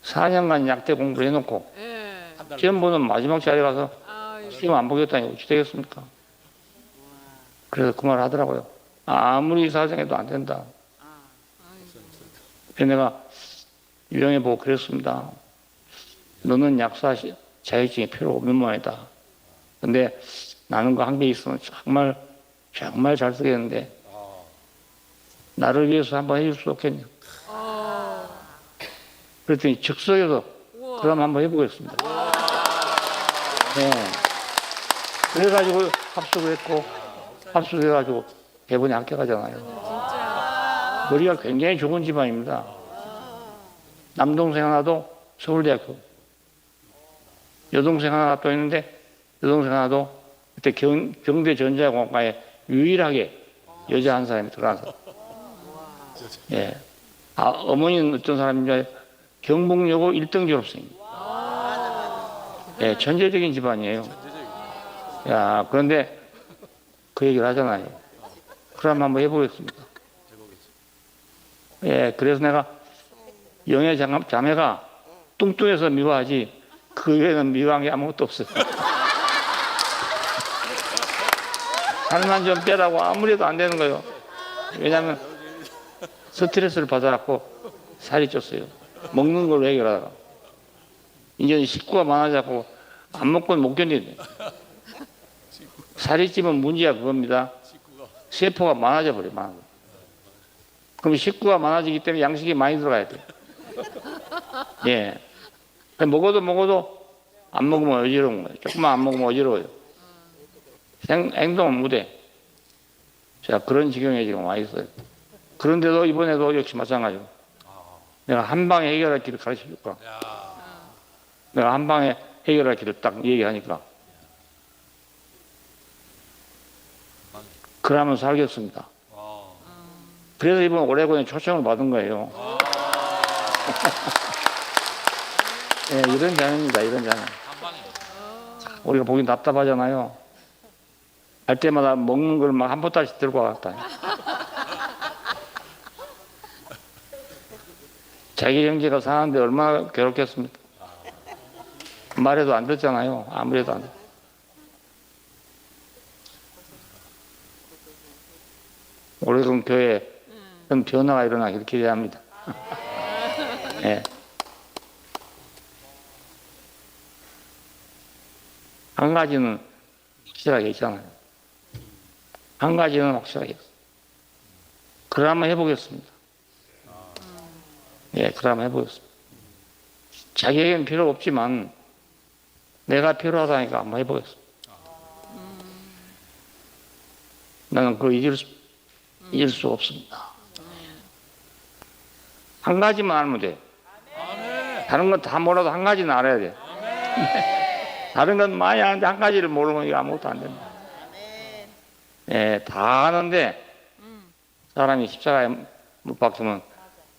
4년간 약대 공부를 해놓고
예.
시험 보는 마지막 자리에 가서 시험 안 보겠다니 어찌 되겠습니까? 그래서 그 말 하더라고요. 아무리 사정해도 안 된다. 그래서 내가 유형해 보고 그랬습니다. 너는 약사 자격증이 필요 없는 모양이다. 근데 나는 그 한 개 있으면 정말 잘 쓰겠는데 나를 위해서 한번 해줄 수 없겠냐. 그랬더니 즉석에서 그럼 한번 해보겠습니다. 네. 그래가지고 합숙을 했고 합숙해가지고 대본이 합격하잖아요. 머리가 굉장히 좋은 집안입니다. 남동생 하나도 서울대학교, 여동생 하나 또 있는데 여동생 하나도 그때 경대전자공학과에 유일하게 여자 한 사람이 들어가서 예. 어머니는 어떤 사람인지 경북여고 1등 졸업생입니다. 예, 천재적인 집안이에요. 야, 그런데 그 얘기를 하잖아요. 그럼 한번 해보겠습니다. 예, 그래서 내가 영애 자매가 뚱뚱해서 미워하지 그 외에는 미워한 게 아무것도 없어요. 살만 좀 빼라고 아무리 해도 안 되는 거예요. 왜냐하면 스트레스를 받아갖고 살이 쪘어요. 먹는 걸로 해결하다가 이제 식구가 많아져갖고 안 먹고는 못 견디네. 살이 찌면 문제가 그겁니다. 세포가 많아져 버려. 그럼 식구가 많아지기 때문에 양식이 많이 들어가야 돼. 예. 먹어도 안 먹으면 어지러운 거예요. 조금만 안 먹으면 어지러워요. 행동은 무대. 자, 그런 지경에 지금 와 있어요. 그런데도 이번에도 역시 마찬가지로 내가 한 방에 해결할 길을 가르쳐 줄까? 내가 한 방에 해결할 길을 딱 얘기하니까 그러면 살겠습니다. 그래서 이번 오레곤에 초청을 받은 거예요. 예, 이런 자녀입니다. 이런 자녀. 우리가 보기 답답하잖아요. 할 때마다 먹는 걸 막 한 보따리씩 들고 왔다. 자기 형제가 사는데 얼마나 괴롭겠습니까? 말해도 안 듣잖아요. 아무래도 안 듣. 오래된 교회에 좀 변화가 일어나길 기대합니다. 네. 한 가지는 확실하게 있잖아요. 한 가지는 확실하게 있어요. 그러면 해보겠습니다. 예, 그러면 해보겠습니다. 자기에겐 필요 없지만 내가 필요하다니까 한번 해보겠습니다. 나는 그걸 잊을 수 없습니다. 한 가지만 알면 돼. 다른 건 다 몰라도 한 가지는 알아야 돼. 다른 건 많이 아는데 한 가지를 모르면 이거 아무것도 안 된다. 예, 다 아는데 사람이 십자가에 못 박히면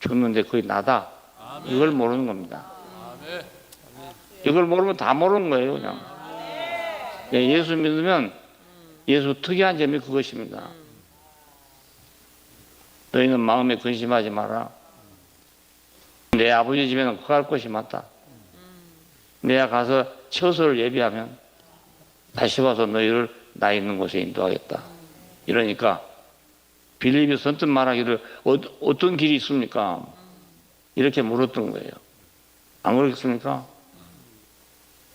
죽는데 그게 나다. 이걸 모르는 겁니다. 이걸 모르면 다 모르는 거예요, 그냥. 예, 예수 믿으면 예수 특이한 점이 그것입니다. 너희는 마음에 근심하지 마라. 내 아버지 집에는 거할 것이 많다. 내가 가서 처소를 예비하면 다시 와서 너희를 나 있는 곳에 인도하겠다. 이러니까 빌립이 선뜻 말하기를 어떤 길이 있습니까? 이렇게 물었던 거예요. 안 그렇겠습니까?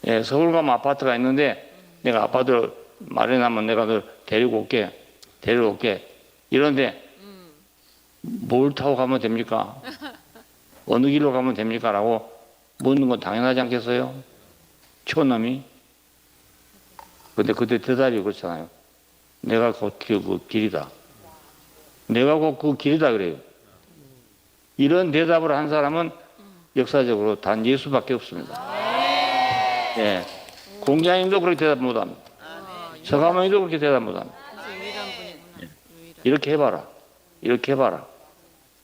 예, 서울 가면 아파트가 있는데 내가 아파트를 마련하면 내가 너 데리고 올게. 이런데 뭘 타고 가면 됩니까? 어느 길로 가면 됩니까? 라고 묻는 건 당연하지 않겠어요? 초놈이. 근데 그때 대답이 그렇잖아요. 내가 곧 그 길이다. 내가 곧 그 길이다 그래요. 이런 대답을 한 사람은 역사적으로 단 예수밖에 없습니다. 예. 공자님도 그렇게 대답 못합니다. 서가모니도 그렇게 대답 못합니다. 이렇게 해봐라.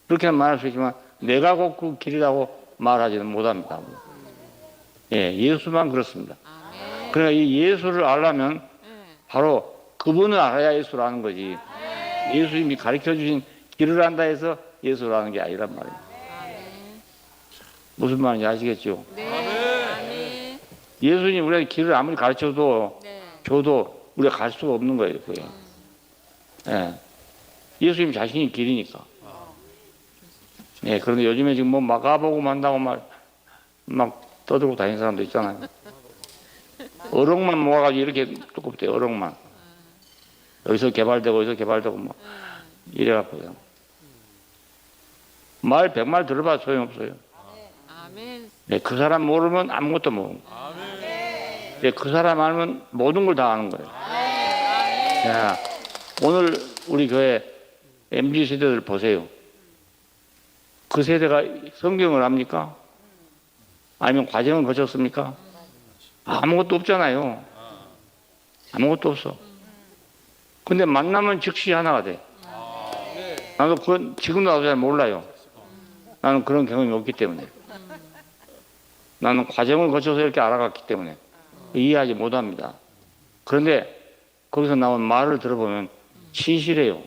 그렇게는 말할 수 있지만 내가 곧 그 길이라고 말하지는 못합니다. 예, 예수만 그렇습니다. 그러니까 이 예수를 알려면 바로 그분을 알아야 예수를 아는 거지. 예수님이 가르쳐 주신 길을 안다 해서 예수를 아는 게 아니란 말이에요. 무슨 말인지 아시겠죠?
네.
예수님 우리가 길을 아무리 가르쳐도 줘도 우리가 갈 수가 없는 거예요. 그게. 예. 예수님 자신이 길이니까. 예, 그런데 요즘에 지금 뭐 막아보고 만다고 막 떠들고 다니는 사람도 있잖아요. 어록만 모아가지고 이렇게 두껍대요, 어록만. 여기서 개발되고 뭐 이래갖고요. 말 100말 들어봐 소용없어요.
아멘.
예, 그 사람 모르면 아무것도 모르는 거예요. 예, 그 사람 알면 모든 걸 다 아는 거예요. 야, 오늘 우리 교회 MZ 세대들 보세요. 그 세대가 성경을 압니까? 아니면 과정을 거쳤습니까? 아무것도 없잖아요. 아무것도 없어. 근데 만나면 즉시 하나가 돼. 나도 그건 지금도 나도 잘 몰라요. 나는 그런 경험이 없기 때문에. 나는 과정을 거쳐서 이렇게 알아갔기 때문에 이해하지 못합니다. 그런데 거기서 나온 말을 들어보면 진실해요.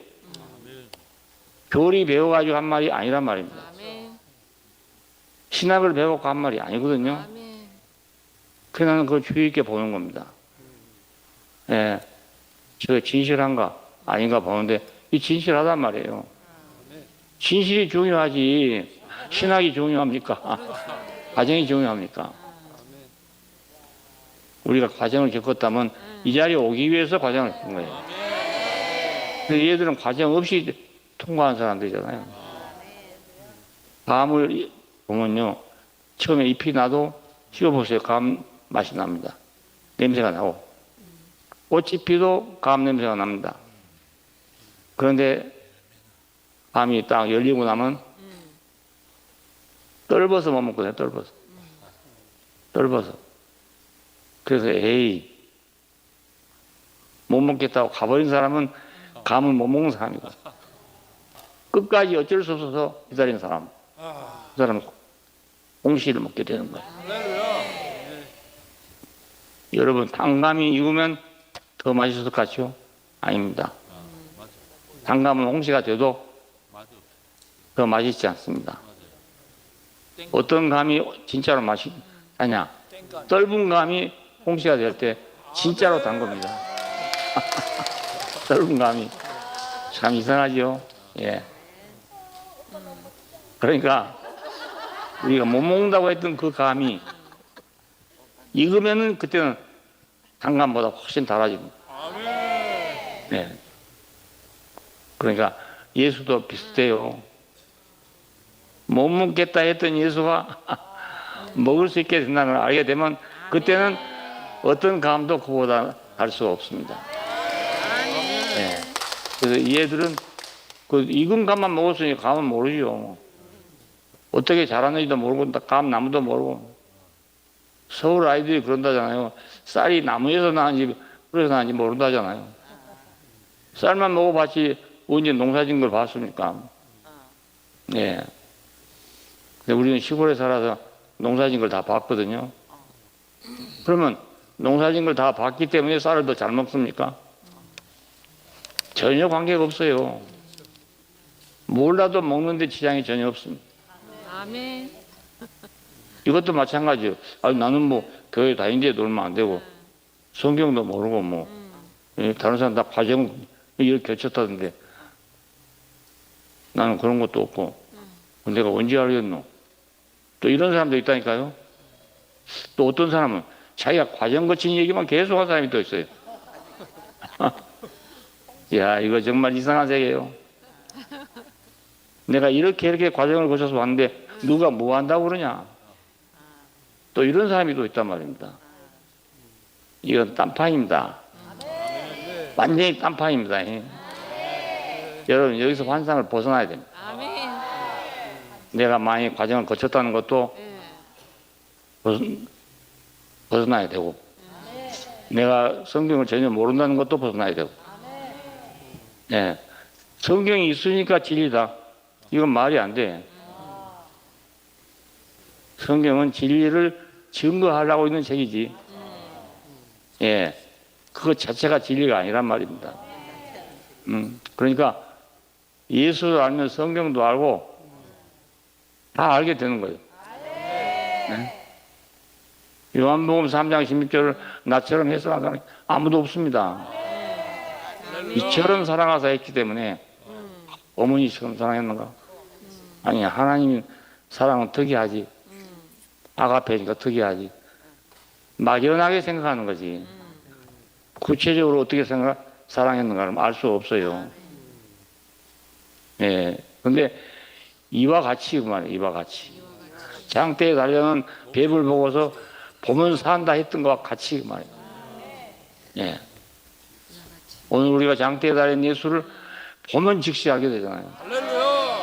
교리 배워가지고 한 말이 아니란 말입니다.
아멘.
신학을 배워서 한 말이 아니거든요.
아멘.
그래서 나는 그걸 주의 있게 보는 겁니다. 예, 저 진실한가 아닌가 보는데 이 진실하단 말이에요. 진실이 중요하지 신학이 중요합니까? 과정이 중요합니까? 우리가 과정을 겪었다면 이 자리에 오기 위해서 과정을 겪은 거예요. 근데 얘들은 과정 없이 통과한 사람들이잖아요. 감을 보면요, 처음에 잎이 나도 씹어보세요. 감 맛이 납니다. 냄새가 나고. 꽃이 피도 감 냄새가 납니다. 그런데 감이 딱 열리고 나면 떨궈서 못 먹거든요. 떨궈서. 그래서 에이 못 먹겠다고 가버린 사람은 감을 못 먹는 사람이고 끝까지 어쩔 수 없어서 기다린 사람, 그 사람은 홍시를 먹게 되는 거예요. 여러분 단감이 익으면 더 맛있을 것 같죠? 아닙니다. 단감은 홍시가 돼도 더 맛있지 않습니다. 어떤 감이 진짜로 맛이 나냐? 떫은 감이 홍시가 될 때 진짜로 단 겁니다. 떫은 감이 참 이상하죠. 예. 그러니까 우리가 못 먹는다고 했던 그 감이 익으면은 그때는 단감보다 훨씬 달아집니다. 네. 그러니까 예수도 비슷해요. 못 먹겠다 했던 예수가 먹을 수 있게 된다는 걸 알게 되면 그때는 어떤 감도 그보다 달 수가 없습니다. 네. 그래서 이 애들은 그 익은 감만 먹었으니 감은 모르죠. 어떻게 자랐는지도 모르고 감 나무도 모르고. 서울 아이들이 그런다잖아요. 쌀이 나무에서 나는지 풀에서 나는지 모른다잖아요. 쌀만 먹어봤지 언제 농사진 걸 봤습니까? 네. 근데 우리는 시골에 살아서 농사진 걸 다 봤거든요. 그러면 농사진 걸 다 봤기 때문에 쌀을 더 잘 먹습니까? 전혀 관계가 없어요. 몰라도 먹는데 지장이 전혀 없습니다.
아멘.
이것도 마찬가지예요. 아니, 나는 뭐 교회 다니는데 놀면 안 되고 성경도 모르고 뭐 다른 사람 다 과정 이렇게 겹쳤다던데 나는 그런 것도 없고 내가 언제 알겠노? 또 이런 사람도 있다니까요. 또 어떤 사람은 자기가 과정 거친 얘기만 계속 한 사람이 또 있어요. 야, 이거 정말 이상한 세계예요. 내가 이렇게 과정을 거쳐서 왔는데 누가 뭐 한다고 그러냐? 또 이런 사람이 또 있단 말입니다. 이건 딴판입니다. 완전히 딴판입니다. 여러분 여기서 환상을 벗어나야 됩니다.
아멘.
내가 많이 과정을 거쳤다는 것도 벗어나야 되고 내가 성경을 전혀 모른다는 것도 벗어나야 되고 네. 성경이 있으니까 진리다. 이건 말이 안 돼. 성경은 진리를 증거하려고 있는 책이지. 예. 그것 자체가 진리가 아니란 말입니다. 그러니까 예수를 알면 성경도 알고 다 알게 되는 거예요. 네? 요한복음 3장 16절을 나처럼 해석하는 사람이 아무도 없습니다. 이처럼 사랑하사 했기 때문에 어머니처럼 사랑했는가? 아니 하나님 사랑은 특이하지. 아가페니까 특이하지. 막연하게 생각하는 거지. 구체적으로 어떻게 사랑했는가를 알 수 없어요. 예. 근데 이와 같이 그 말이에요. 이와 같이. 장대에 달려는 뱀을 보고서 보면 산다 했던 것과 같이 그 말이에요. 예. 오늘 우리가 장대에 달린 예수를 보면 즉시 알게 되잖아요.
할렐루야.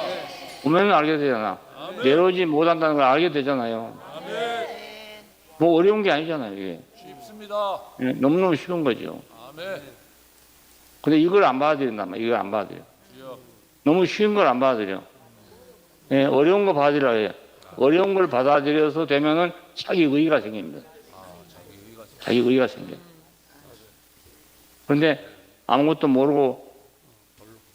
보면 알게 되잖아. 내려오지 못한다는 걸 알게 되잖아요.
아멘.
뭐 어려운 게 아니잖아요, 이게.
쉽습니다.
예, 너무너무 쉬운 거죠.
아멘.
근데 이걸 안 받아들인단 말이에요. 이걸 안 받아들여.
주여.
너무 쉬운 걸 안 받아들여. 예, 어려운 거 받아들여야 해요. 어려운 걸 받아들여서 되면은 자기 의의가 생깁니다. 자기 의의가 생겨요. 그런데 아무것도 모르고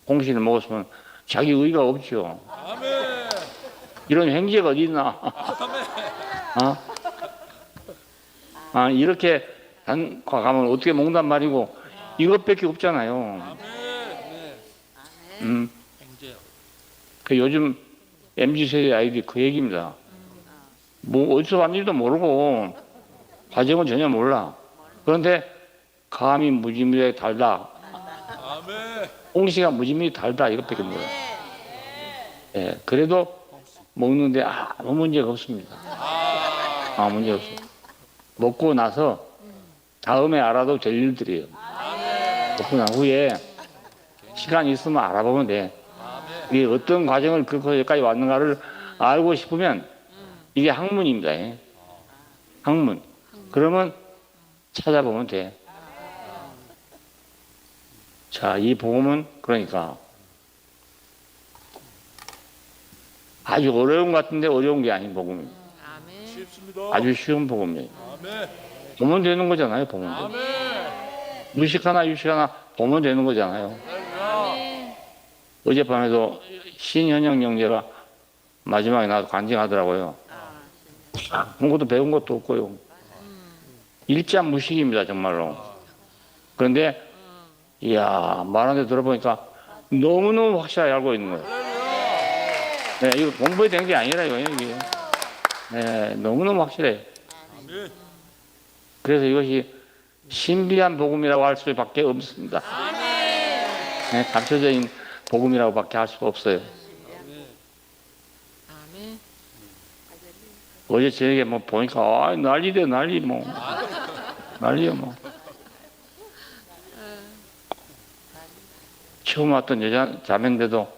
공신을 먹었으면 자기 의의가 없죠.
아멘.
이런 행제가 어디 있나? 아? 아, 이렇게 가면 어떻게 먹는단 말이고 이것밖에 없잖아요.
아멘. 행제요.
그 요즘 MZ세대 아이들이 그 얘기입니다. 뭐 어디서 왔는지도 모르고 과정은 전혀 몰라. 그런데 감이 무지무지하게 달다.
아멘.
홍시가 무지무지 달다. 이것밖에 몰라. 예, 그래도 먹는데 아무 문제가 없습니다. 아무 문제 없어요. 먹고 나서 다음에 알아도 될 일들이에요. 먹고 난 후에 시간이 있으면 알아보면 돼. 이게 어떤 과정을 겪어서 여기까지 왔는가를 알고 싶으면 이게 학문입니다. 예. 학문. 그러면 찾아보면 돼. 자, 이 복음은 그러니까 아주 어려운 것 같은데 어려운 게 아닌 복음이에요.
아멘.
쉽습니다.
아주 쉬운 복음이에요.
아멘.
보면 되는 거잖아요. 보면.
아멘.
무식하나 유식하나 보면 되는 거잖아요.
아멘.
어젯밤에도 신현영 영재가 마지막에 나와서 간증하더라고요. 아무것도 배운 것도 없고요. 일자 무식입니다, 정말로. 그런데, 이야, 말하는 데 들어보니까 너무너무 확실하게 알고 있는 거예요. 네, 이거 공부에 된 게 아니라 이거예요, 이게. 네, 너무너무 확실해.
아멘.
그래서 이것이 신비한 복음이라고 할 수밖에 없습니다. 네, 감춰진 복음이라고 밖에 할 수가 없어요.
아멘.
어제 저녁에 뭐 보니까 난리대 난리 뭐 난리야 뭐. 처음 왔던 여자 자매인데도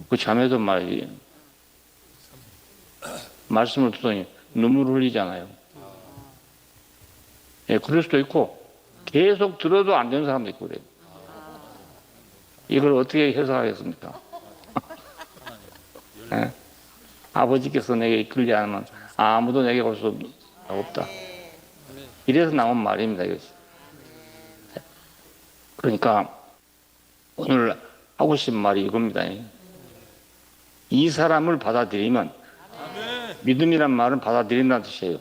그 자매도 말이지 말씀을 듣더니 눈물을 흘리잖아요. 예, 그럴 수도 있고 계속 들어도 안 되는 사람도 있고 그래요. 이걸 어떻게 해석하겠습니까? 예? 아버지께서 내게 이끌지 않으면 아무도 내게 올 수 없다. 이래서 나온 말입니다. 이것이. 그러니까 오늘 하고 싶은 말이 이겁니다. 이 사람을 받아들이면 믿음이란 말은 받아들인다는 뜻이에요.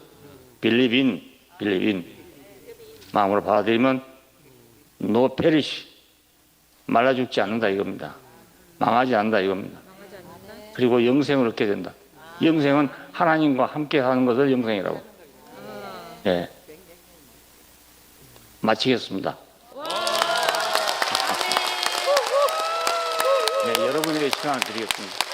believe in 마음으로 받아들이면 no perish 말라 죽지 않는다 이겁니다. 망하지 않는다 이겁니다. 그리고 영생을 얻게 된다. 영생은 하나님과 함께 하는 것을 영생이라고. 예. 마치겠습니다. 네, 여러분에게 시간을 드리겠습니다.